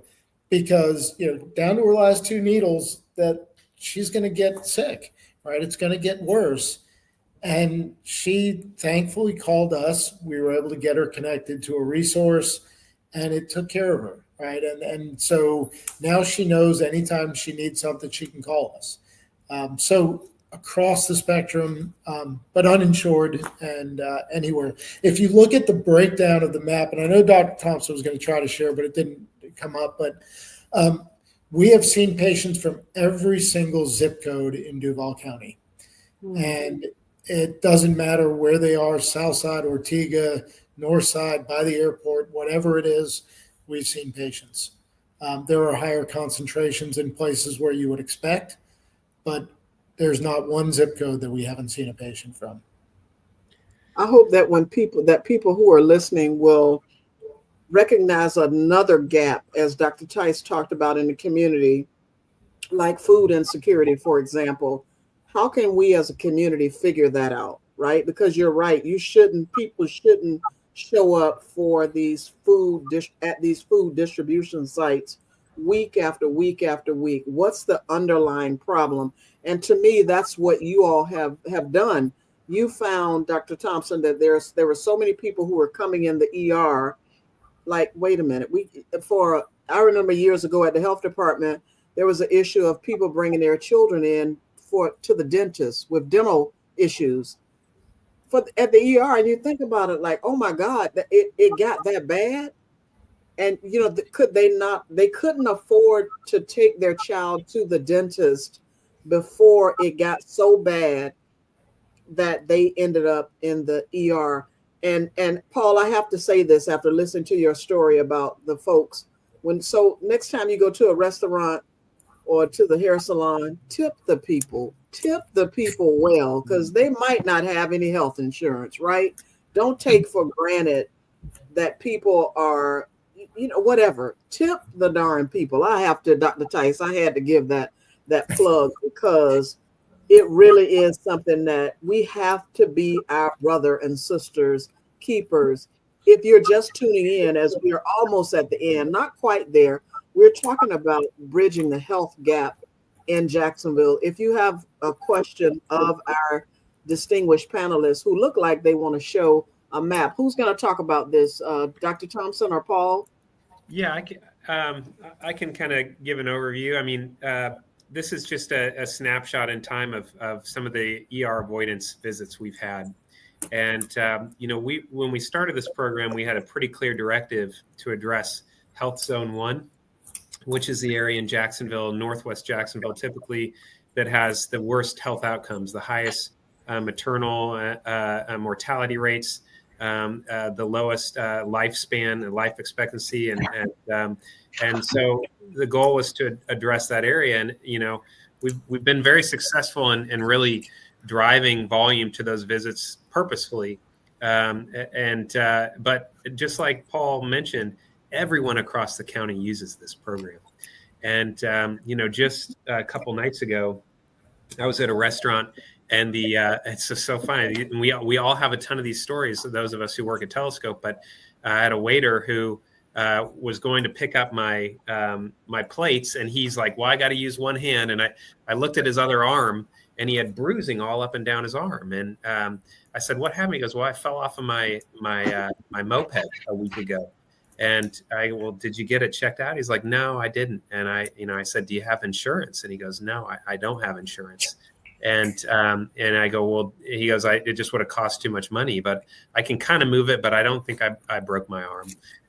because, down to her last two needles, that she's going to get sick, right? It's going to get worse. And she thankfully called us. We were able to get her connected to a resource, and it took care of her, right? And so now she knows anytime she needs something, she can call us. So across the spectrum, but uninsured and anywhere. If you look at the breakdown of the map, and I know Dr. Thompson was going to try to share, but it didn't come up, but we have seen patients from every single zip code in Duval County. And it doesn't matter where they are, South Side, Ortega, North Side, by the airport, whatever it is, we've seen patients. There are higher concentrations in places where you would expect, but there's not one zip code that we haven't seen a patient from. I hope that people who are listening will recognize another gap, as Dr. Tice talked about in the community, like food insecurity, for example. How can we as a community figure that out, right? Because you're right, people shouldn't show up for these at these food distribution sites week after week after week. What's the underlying problem? And to me, that's what you all have done. You found, Dr. Thompson, that there were so many people who were coming in the ER. Like, wait a minute, I remember years ago at the health department, there was an issue of people bringing their children in to the dentist with dental issues at the ER, and you think about it like, oh my God, it got that bad. And they couldn't afford to take their child to the dentist before it got so bad that they ended up in the ER. And Paul, I have to say this after listening to your story about the folks. Next time you go to a restaurant or to the hair salon, tip the people well, because they might not have any health insurance, right? Don't take for granted that people are, whatever. Tip the darn people. I have to, Dr. Tice, I had to give that plug, because it really is something that we have to be our brother and sisters keepers. If you're just tuning in, as we are almost at the end, not quite there, we're talking about bridging the health gap in Jacksonville. If you have a question of our distinguished panelists who look like they want to show a map, who's going to talk about this? Dr. Thompson or Paul? Yeah, I can kind of give an overview. I mean, this is just a snapshot in time of some of the ER avoidance visits we've had. And, when we started this program, we had a pretty clear directive to address Health Zone 1, which is the area in Jacksonville, Northwest Jacksonville, typically, that has the worst health outcomes, the highest maternal mortality rates, the lowest lifespan and life expectancy, and And so the goal was to address that area. And, we've been very successful in really driving volume to those visits purposefully. But just like Paul mentioned, everyone across the county uses this program. And, just a couple nights ago, I was at a restaurant, and it's just so funny. We all have a ton of these stories, those of us who work at Telescope, but I had a waiter who was going to pick up my plates, and he's like, well, I got to use one hand. And I looked at his other arm, and he had bruising all up and down his arm. And I said, what happened? He goes, well, I fell off of my moped a week ago. And well, did you get it checked out? He's like, no, I didn't. And I said, do you have insurance? And he goes, no, I don't have insurance. And I go, well, he goes, it just would have cost too much money, but I can kind of move it, but I don't think I broke my arm,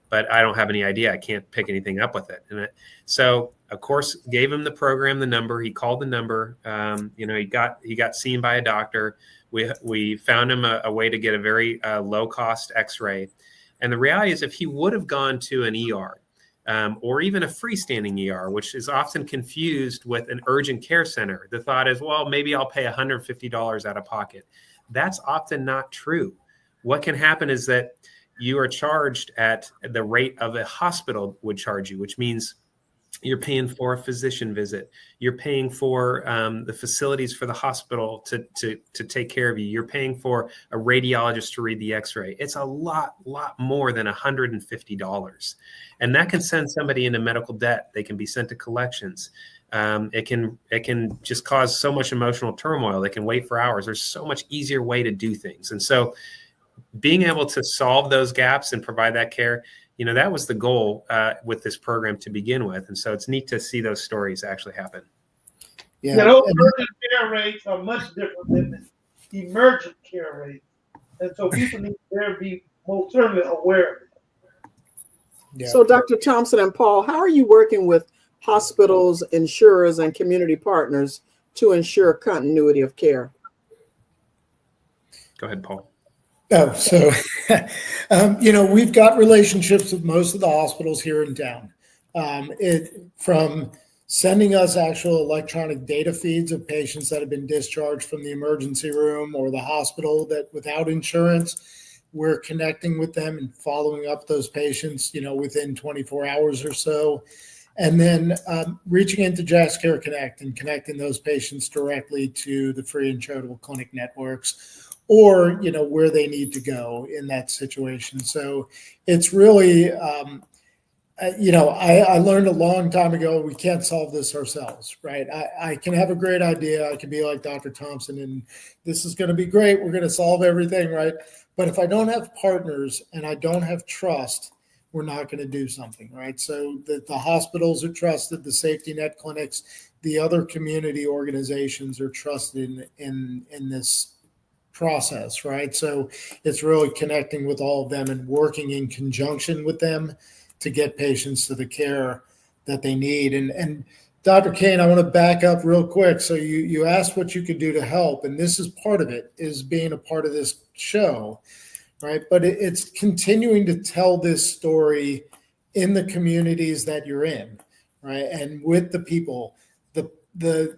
but I don't have any idea. I can't pick anything up with it. And so of course, gave him the program, the number. He called the number. He got seen by a doctor. We found him a way to get a very low cost X-ray. And the reality is, if he would have gone to an ER or even a freestanding ER, which is often confused with an urgent care center, the thought is, well, maybe I'll pay $150 out of pocket. That's often not true. What can happen is that you are charged at the rate of a hospital would charge you, which means you're paying for a physician visit. You're paying for the facilities for the hospital to take care of you. You're paying for a radiologist to read the X-ray. It's a lot more than $150, and that can send somebody into medical debt. They can be sent to collections. It can just cause so much emotional turmoil. They can wait for hours. There's so much easier way to do things, and so being able to solve those gaps and provide that care, that was the goal with this program to begin with. And so it's neat to see those stories actually happen. Yeah, those urgent care rates are much different than the emergent care rates. And so people need to be most certainly aware of it. Yeah. So Dr. Thompson and Paul, how are you working with hospitals, insurers, and community partners to ensure continuity of care? Go ahead, Paul. Oh, so, we've got relationships with most of the hospitals here in town. From sending us actual electronic data feeds of patients that have been discharged from the emergency room or the hospital that without insurance, we're connecting with them and following up those patients, within 24 hours or so. And then reaching into JaxCare Connect and connecting those patients directly to the free and charitable clinic networks, or where they need to go in that situation. So it's really I learned a long time ago, we can't solve this ourselves, right? I can have a great idea. I can be like Dr. Thompson, and this is going to be great. We're going to solve everything, right? But if I don't have partners and I don't have trust, we're not going to do something, right? So the hospitals are trusted, the safety net clinics, the other community organizations are trusted in this process, right? So it's really connecting with all of them and working in conjunction with them to get patients to the care that they need. And Dr. Kane, I want to back up real quick. So you asked what you could do to help, and this is part of it, is being a part of this show, right? But it's continuing to tell this story in the communities that you're in, right? And with the people, the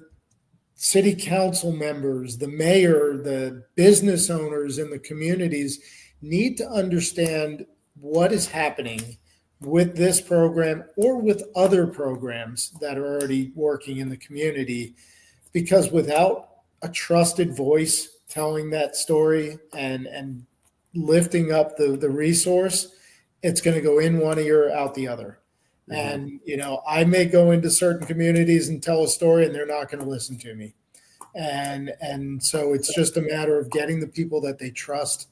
city council members, the mayor, the business owners in the communities need to understand what is happening with this program or with other programs that are already working in the community, because without a trusted voice telling that story and lifting up the resource, it's going to go in one ear, out the other. Mm-hmm. And, I may go into certain communities and tell a story and they're not going to listen to me. And so it's just a matter of getting the people that they trust,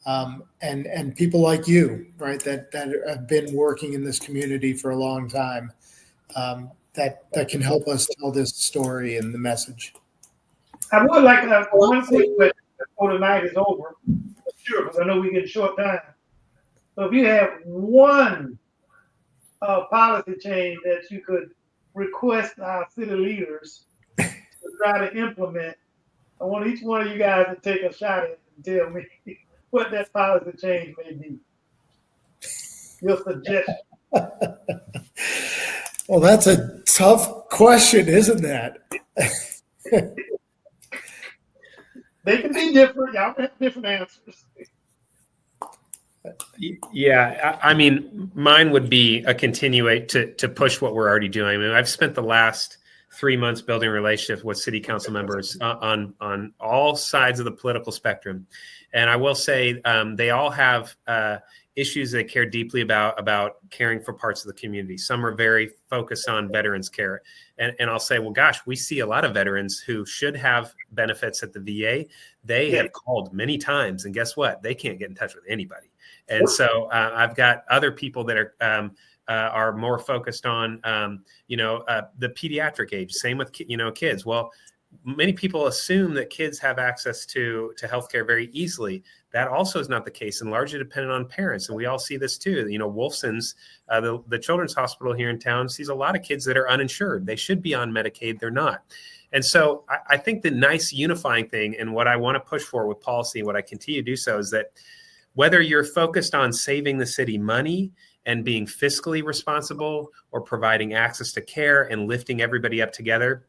and people like you, right, that have been working in this community for a long time, that can help us tell this story and the message. I would like to have one quick question before the night is over, sure, because I know we get short time. So if you have one policy change that you could request our city leaders to try to implement, I want each one of you guys to take a shot at it and tell me what that policy change may be. Your suggestion. Well, that's a tough question, isn't that? They can be different. Y'all have different answers. Yeah, I mean, mine would be a continuate to push what we're already doing. I mean, I've spent the last 3 months building relationships with city council members on all sides of the political spectrum, and I will say they all have issues they care deeply about caring for parts of the community. Some are very focused on veterans care, and I'll say, well, gosh, we see a lot of veterans who should have benefits at the VA. They have called many times, and guess what? They can't get in touch with anybody. And so I've got other people that are more focused on, the pediatric age. Same with, kids. Well, many people assume that kids have access to healthcare very easily. That also is not the case, and largely dependent on parents. And we all see this too. Wolfson's, the children's hospital here in town, sees a lot of kids that are uninsured. They should be on Medicaid. They're not. And so I think the nice unifying thing, and what I want to push for with policy, and what I continue to do so, is that whether you're focused on saving the city money and being fiscally responsible, or providing access to care and lifting everybody up together,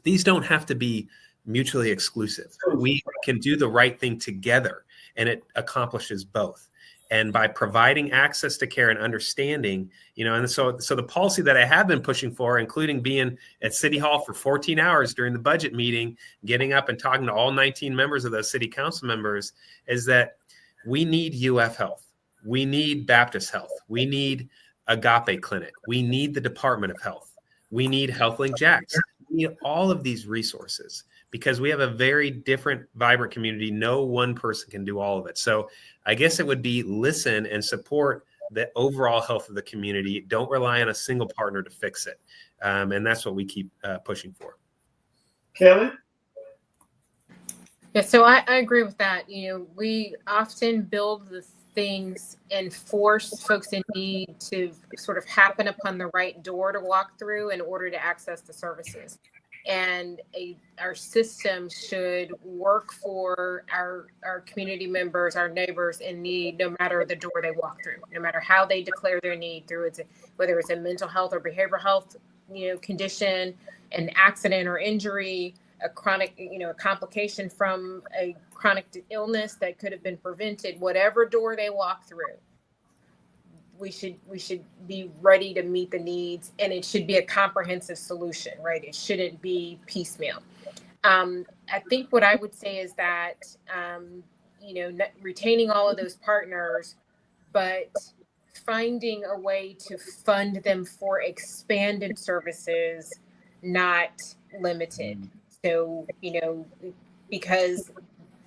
these don't have to be mutually exclusive. We can do the right thing together, and it accomplishes both. And by providing access to care and understanding, and so the policy that I have been pushing for, including being at City Hall for 14 hours during the budget meeting, getting up and talking to all 19 members of those city council members, is that we need UF Health. We need Baptist Health. We need Agape Clinic. We need the Department of Health. We need HealthLink Jax. We need all of these resources because we have a very different, vibrant community. No one person can do all of it. So I guess it would be listen and support the overall health of the community. Don't rely on a single partner to fix it. And that's what we keep pushing for. Kelly? Yeah, so I agree with that. We often build the things and force folks in need to sort of happen upon the right door to walk through in order to access the services. And our system should work for our community members, our neighbors in need, no matter the door they walk through, no matter how they declare their need through whether it's a mental health or behavioral health, condition, an accident or injury, a chronic, a complication from a chronic illness that could have been prevented, whatever door they walk through, we should be ready to meet the needs, and it should be a comprehensive solution, right? It shouldn't be piecemeal. I think what I would say is that, retaining all of those partners, but finding a way to fund them for expanded services, not limited. So, because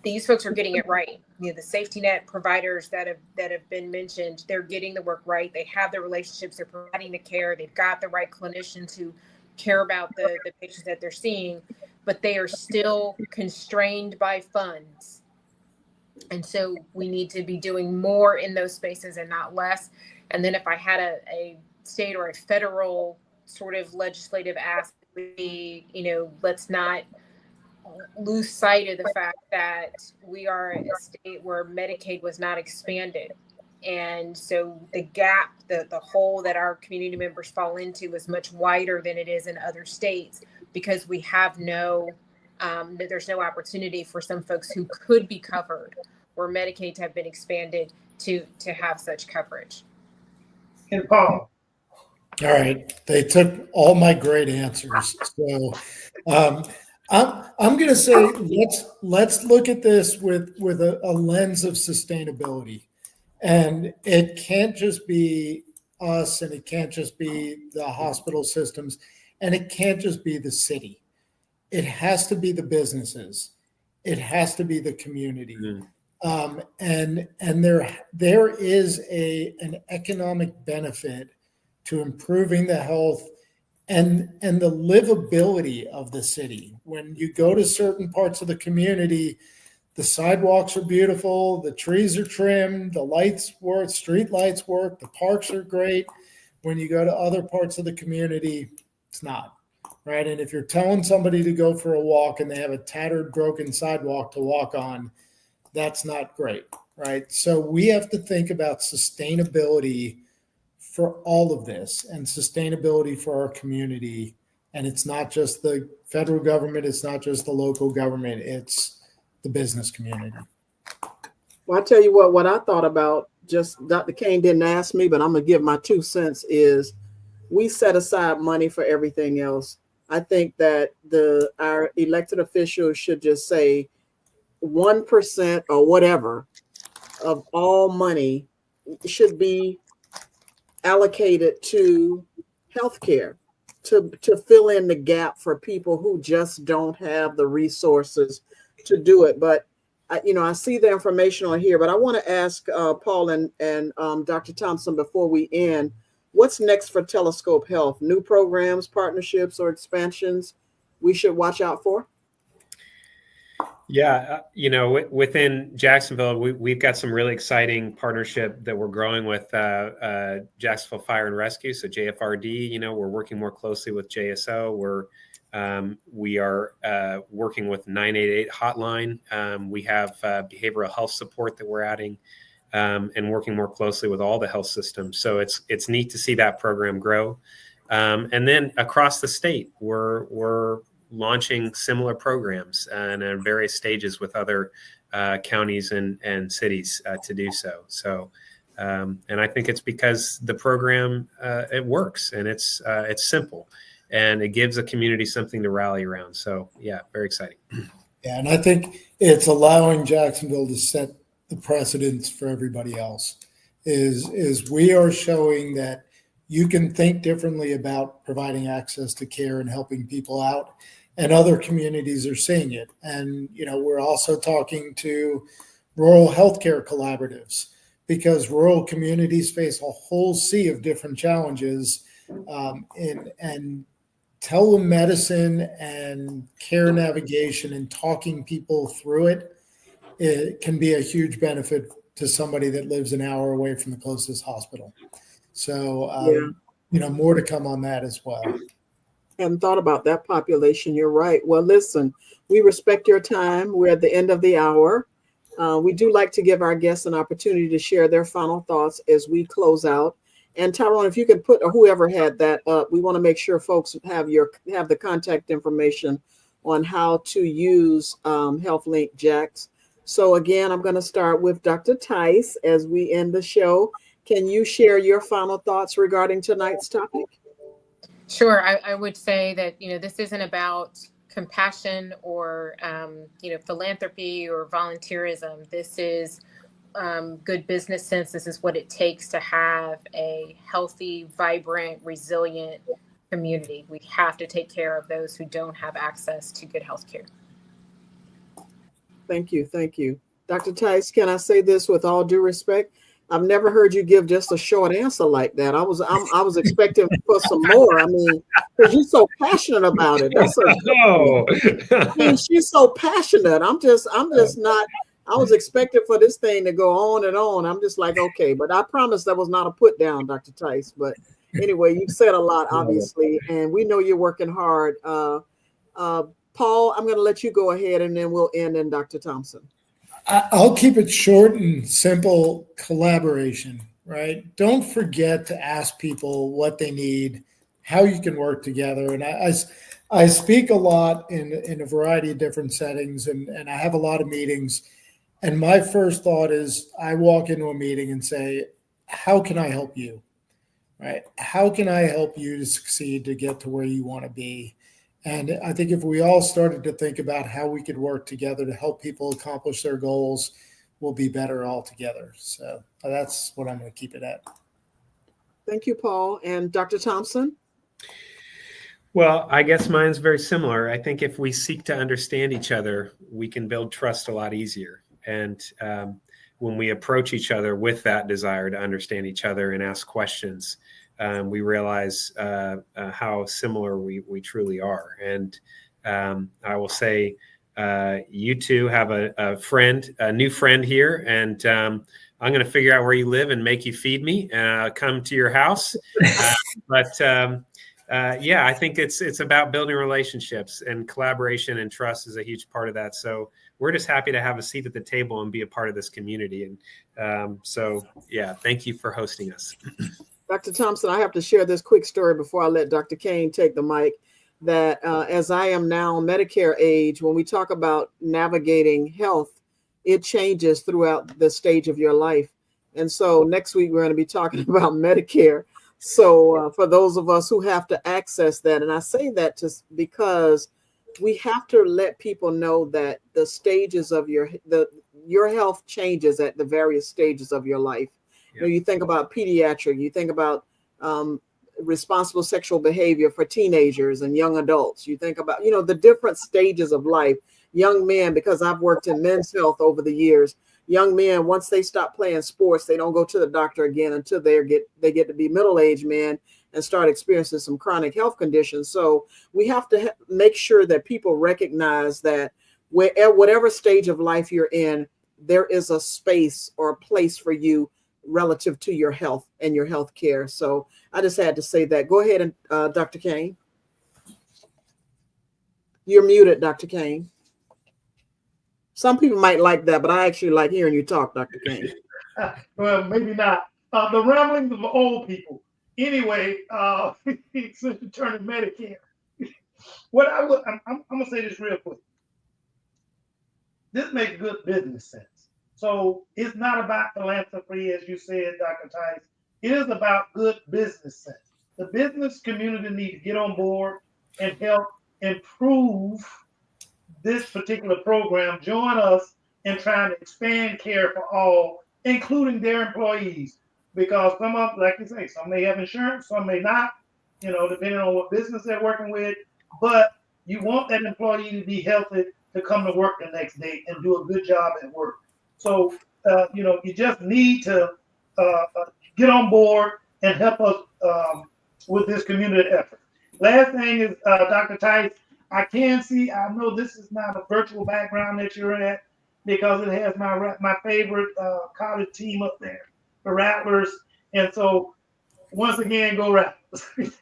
these folks are getting it right. The safety net providers that have been mentioned, they're getting the work right. They have the relationships, they're providing the care, they've got the right clinicians who care about the patients that they're seeing, but they are still constrained by funds. And so we need to be doing more in those spaces and not less. And then if I had a state or a federal sort of legislative ask, let's not lose sight of the fact that we are a state where Medicaid was not expanded. And so the gap, the hole that our community members fall into is much wider than it is in other states, because we have there's no opportunity for some folks who could be covered where Medicaid have been expanded to have such coverage. And Paul? All right, they took all my great answers. So I'm going to say let's look at this with a lens of sustainability, and it can't just be us, and it can't just be the hospital systems, and it can't just be the city. It has to be the businesses. It has to be the community. And there is an economic benefit to improving the health and the livability of the city. When you go to certain parts of the community, the sidewalks are beautiful, the trees are trimmed, the lights work, street lights work, the parks are great. When you go to other parts of the community, it's not, right? And if you're telling somebody to go for a walk and they have a tattered, broken sidewalk to walk on, that's not great, right? So we have to think about sustainability for all of this and sustainability for our community. And it's not just the federal government, it's not just the local government, it's the business community. Well, I tell you what I thought about, just Dr. Kane didn't ask me, but I'm going to give my 2 cents, is we set aside money for everything else. I think that our elected officials should just say 1% or whatever of all money should be allocated to healthcare, to fill in the gap for people who just don't have the resources to do it. But I see the information on here, but I want to ask Paul and Dr. Thompson before we end, what's next for Telescope Health? New programs, partnerships, or expansions we should watch out for? Yeah, within Jacksonville, we've got some really exciting partnership that we're growing with Jacksonville Fire and Rescue, so JFRD. We're working more closely with JSO. We are working with 988 hotline. We have behavioral health support that we're adding, and working more closely with all the health systems. So it's neat to see that program grow. And then across the state, we're launching similar programs and in various stages with other counties and cities to do so. So, and I think it's because the program it works and it's simple and it gives a community something to rally around. So, yeah, very exciting. Yeah, and I think it's allowing Jacksonville to set the precedence for everybody else. Is we are showing that you can think differently about providing access to care and helping people out, and other communities are seeing it. And, we're also talking to rural healthcare collaboratives, because rural communities face a whole sea of different challenges, and telemedicine and care navigation and talking people through it can be a huge benefit to somebody that lives an hour away from the closest hospital. So, more to come on that as well. Hadn't thought about that population. You're right. Well, listen, we respect your time. We're at the end of the hour. We do like to give our guests an opportunity to share their final thoughts as we close out. And Tyrone, if you could put, or whoever had that up, we want to make sure folks have the contact information on how to use HealthLink Jax. So again, I'm going to start with Dr. Tice as we end the show. Can you share your final thoughts regarding tonight's topic? Sure. I would say that, this isn't about compassion or, philanthropy or volunteerism. This is good business sense. This is what it takes to have a healthy, vibrant, resilient community. We have to take care of those who don't have access to good health care. Thank you. Thank you. Dr. Tice, can I say this with all due respect? I've never heard you give just a short answer like that. I was expecting for some more. I mean, because you're so passionate about it. She's so passionate. I'm just not. I was expecting for this thing to go on and on. I'm just like, okay, but I promise that was not a put down, Dr. Tice. But anyway, you've said a lot, obviously, and we know you're working hard. Paul, I'm going to let you go ahead, and then we'll end in Dr. Thompson. I'll keep it short and simple. Collaboration, right? Don't forget to ask people what they need, how you can work together. And I speak a lot in a variety of different settings, and I have a lot of meetings. And my first thought is I walk into a meeting and say, how can I help you? Right? How can I help you to succeed, to get to where you want to be? And I think if we all started to think about how we could work together to help people accomplish their goals, we'll be better all together. So that's what I'm going to keep it at. Thank you, Paul. And Dr. Thompson? Well, I guess mine's very similar. I think if we seek to understand each other, we can build trust a lot easier. And when we approach each other with that desire to understand each other and ask questions, we realize how similar we truly are. And I will say, you two have a new friend here, and I'm going to figure out where you live and make you feed me and come to your house. Yeah, I think it's about building relationships, and collaboration and trust is a huge part of that. So we're just happy to have a seat at the table and be a part of this community. And so, yeah, thank you for hosting us. Dr. Thompson, I have to share this quick story before I let Dr. Kane take the mic. That as I am now Medicare age, when we talk about navigating health, it changes throughout the stage of your life. And so next week, we're going to be talking about Medicare. So for those of us who have to access that, and I say that just because we have to let people know that the stages of your health changes at the various stages of your life. You know, you think about pediatric, you think about responsible sexual behavior for teenagers and young adults. You think about, the different stages of life. Young men, because I've worked in men's health over the years, young men, once they stop playing sports, they don't go to the doctor again until they get to be middle-aged men and start experiencing some chronic health conditions. So we have to make sure that people recognize that whatever stage of life you're in, there is a space or a place for you relative to your health and your health care. So I just had to say that. Go ahead, and Dr. Kane. You're muted, Dr. Kane. Some people might like that, but I actually like hearing you talk, Dr. Kane. Well, maybe not. The ramblings of old people. Anyway, since you're turning Medicare, I'm gonna say this real quick. This makes good business sense. So it's not about philanthropy, as you said, Dr. Tice. It is about good business sense. The business community needs to get on board and help improve this particular program. Join us in trying to expand care for all, including their employees. Because some of, like you say, some may have insurance, some may not, depending on what business they're working with. But you want that employee to be healthy to come to work the next day and do a good job at work. So, you just need to get on board and help us with this community effort. Last thing is, Dr. Tice, I know this is not a virtual background that you're at because it has my favorite college team up there, the Rattlers. And so, once again, go Rattlers.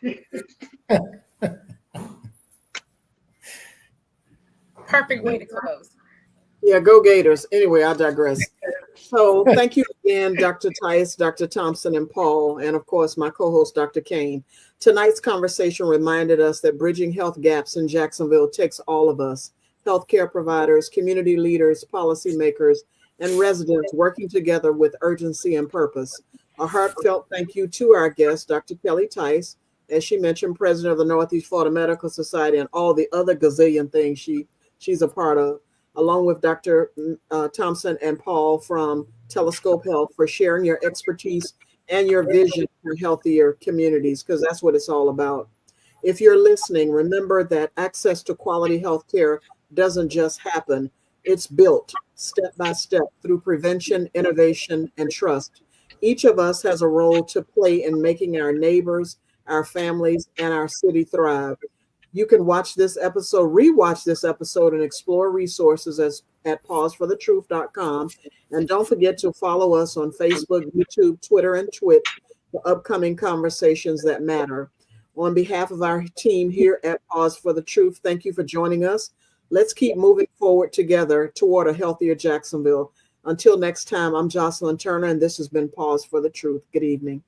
Perfect way to close. Yeah, go Gators. Anyway, I digress. So thank you again, Dr. Tice, Dr. Thompson, and Paul, and of course, my co-host, Dr. Kane. Tonight's conversation reminded us that bridging health gaps in Jacksonville takes all of us, healthcare providers, community leaders, policymakers, and residents working together with urgency and purpose. A heartfelt thank you to our guest, Dr. Kelly Tice, as she mentioned, president of the Northeast Florida Medical Society and all the other gazillion things she's a part of, along with Dr. Thompson and Paul from Telescope Health for sharing your expertise and your vision for healthier communities, because that's what it's all about. If you're listening, remember that access to quality health care doesn't just happen. It's built step by step through prevention, innovation, and trust. Each of us has a role to play in making our neighbors, our families, and our city thrive. You can watch this episode, rewatch this episode, and explore resources at pauseforthetruth.com. And don't forget to follow us on Facebook, YouTube, Twitter, and Twitch for upcoming conversations that matter. On behalf of our team here at Pause for the Truth, thank you for joining us. Let's keep moving forward together toward a healthier Jacksonville. Until next time, I'm Jocelyn Turner, and this has been Pause for the Truth. Good evening.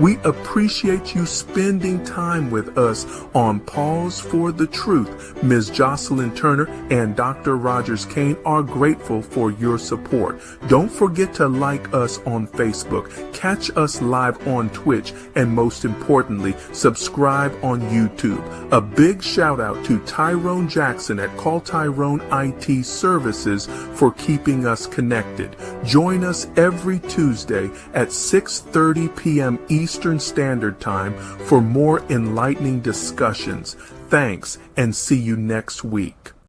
We appreciate you spending time with us on Pause for the Truth. Ms. Jocelyn Turner and Dr. Rogers Kane are grateful for your support. Don't forget to like us on Facebook, catch us live on Twitch, and most importantly, subscribe on YouTube. A big shout out to Tyrone Jackson at Call Tyrone IT Services for keeping us connected. Join us every Tuesday at 6:30 p.m. Eastern Standard Time for more enlightening discussions. Thanks, and see you next week.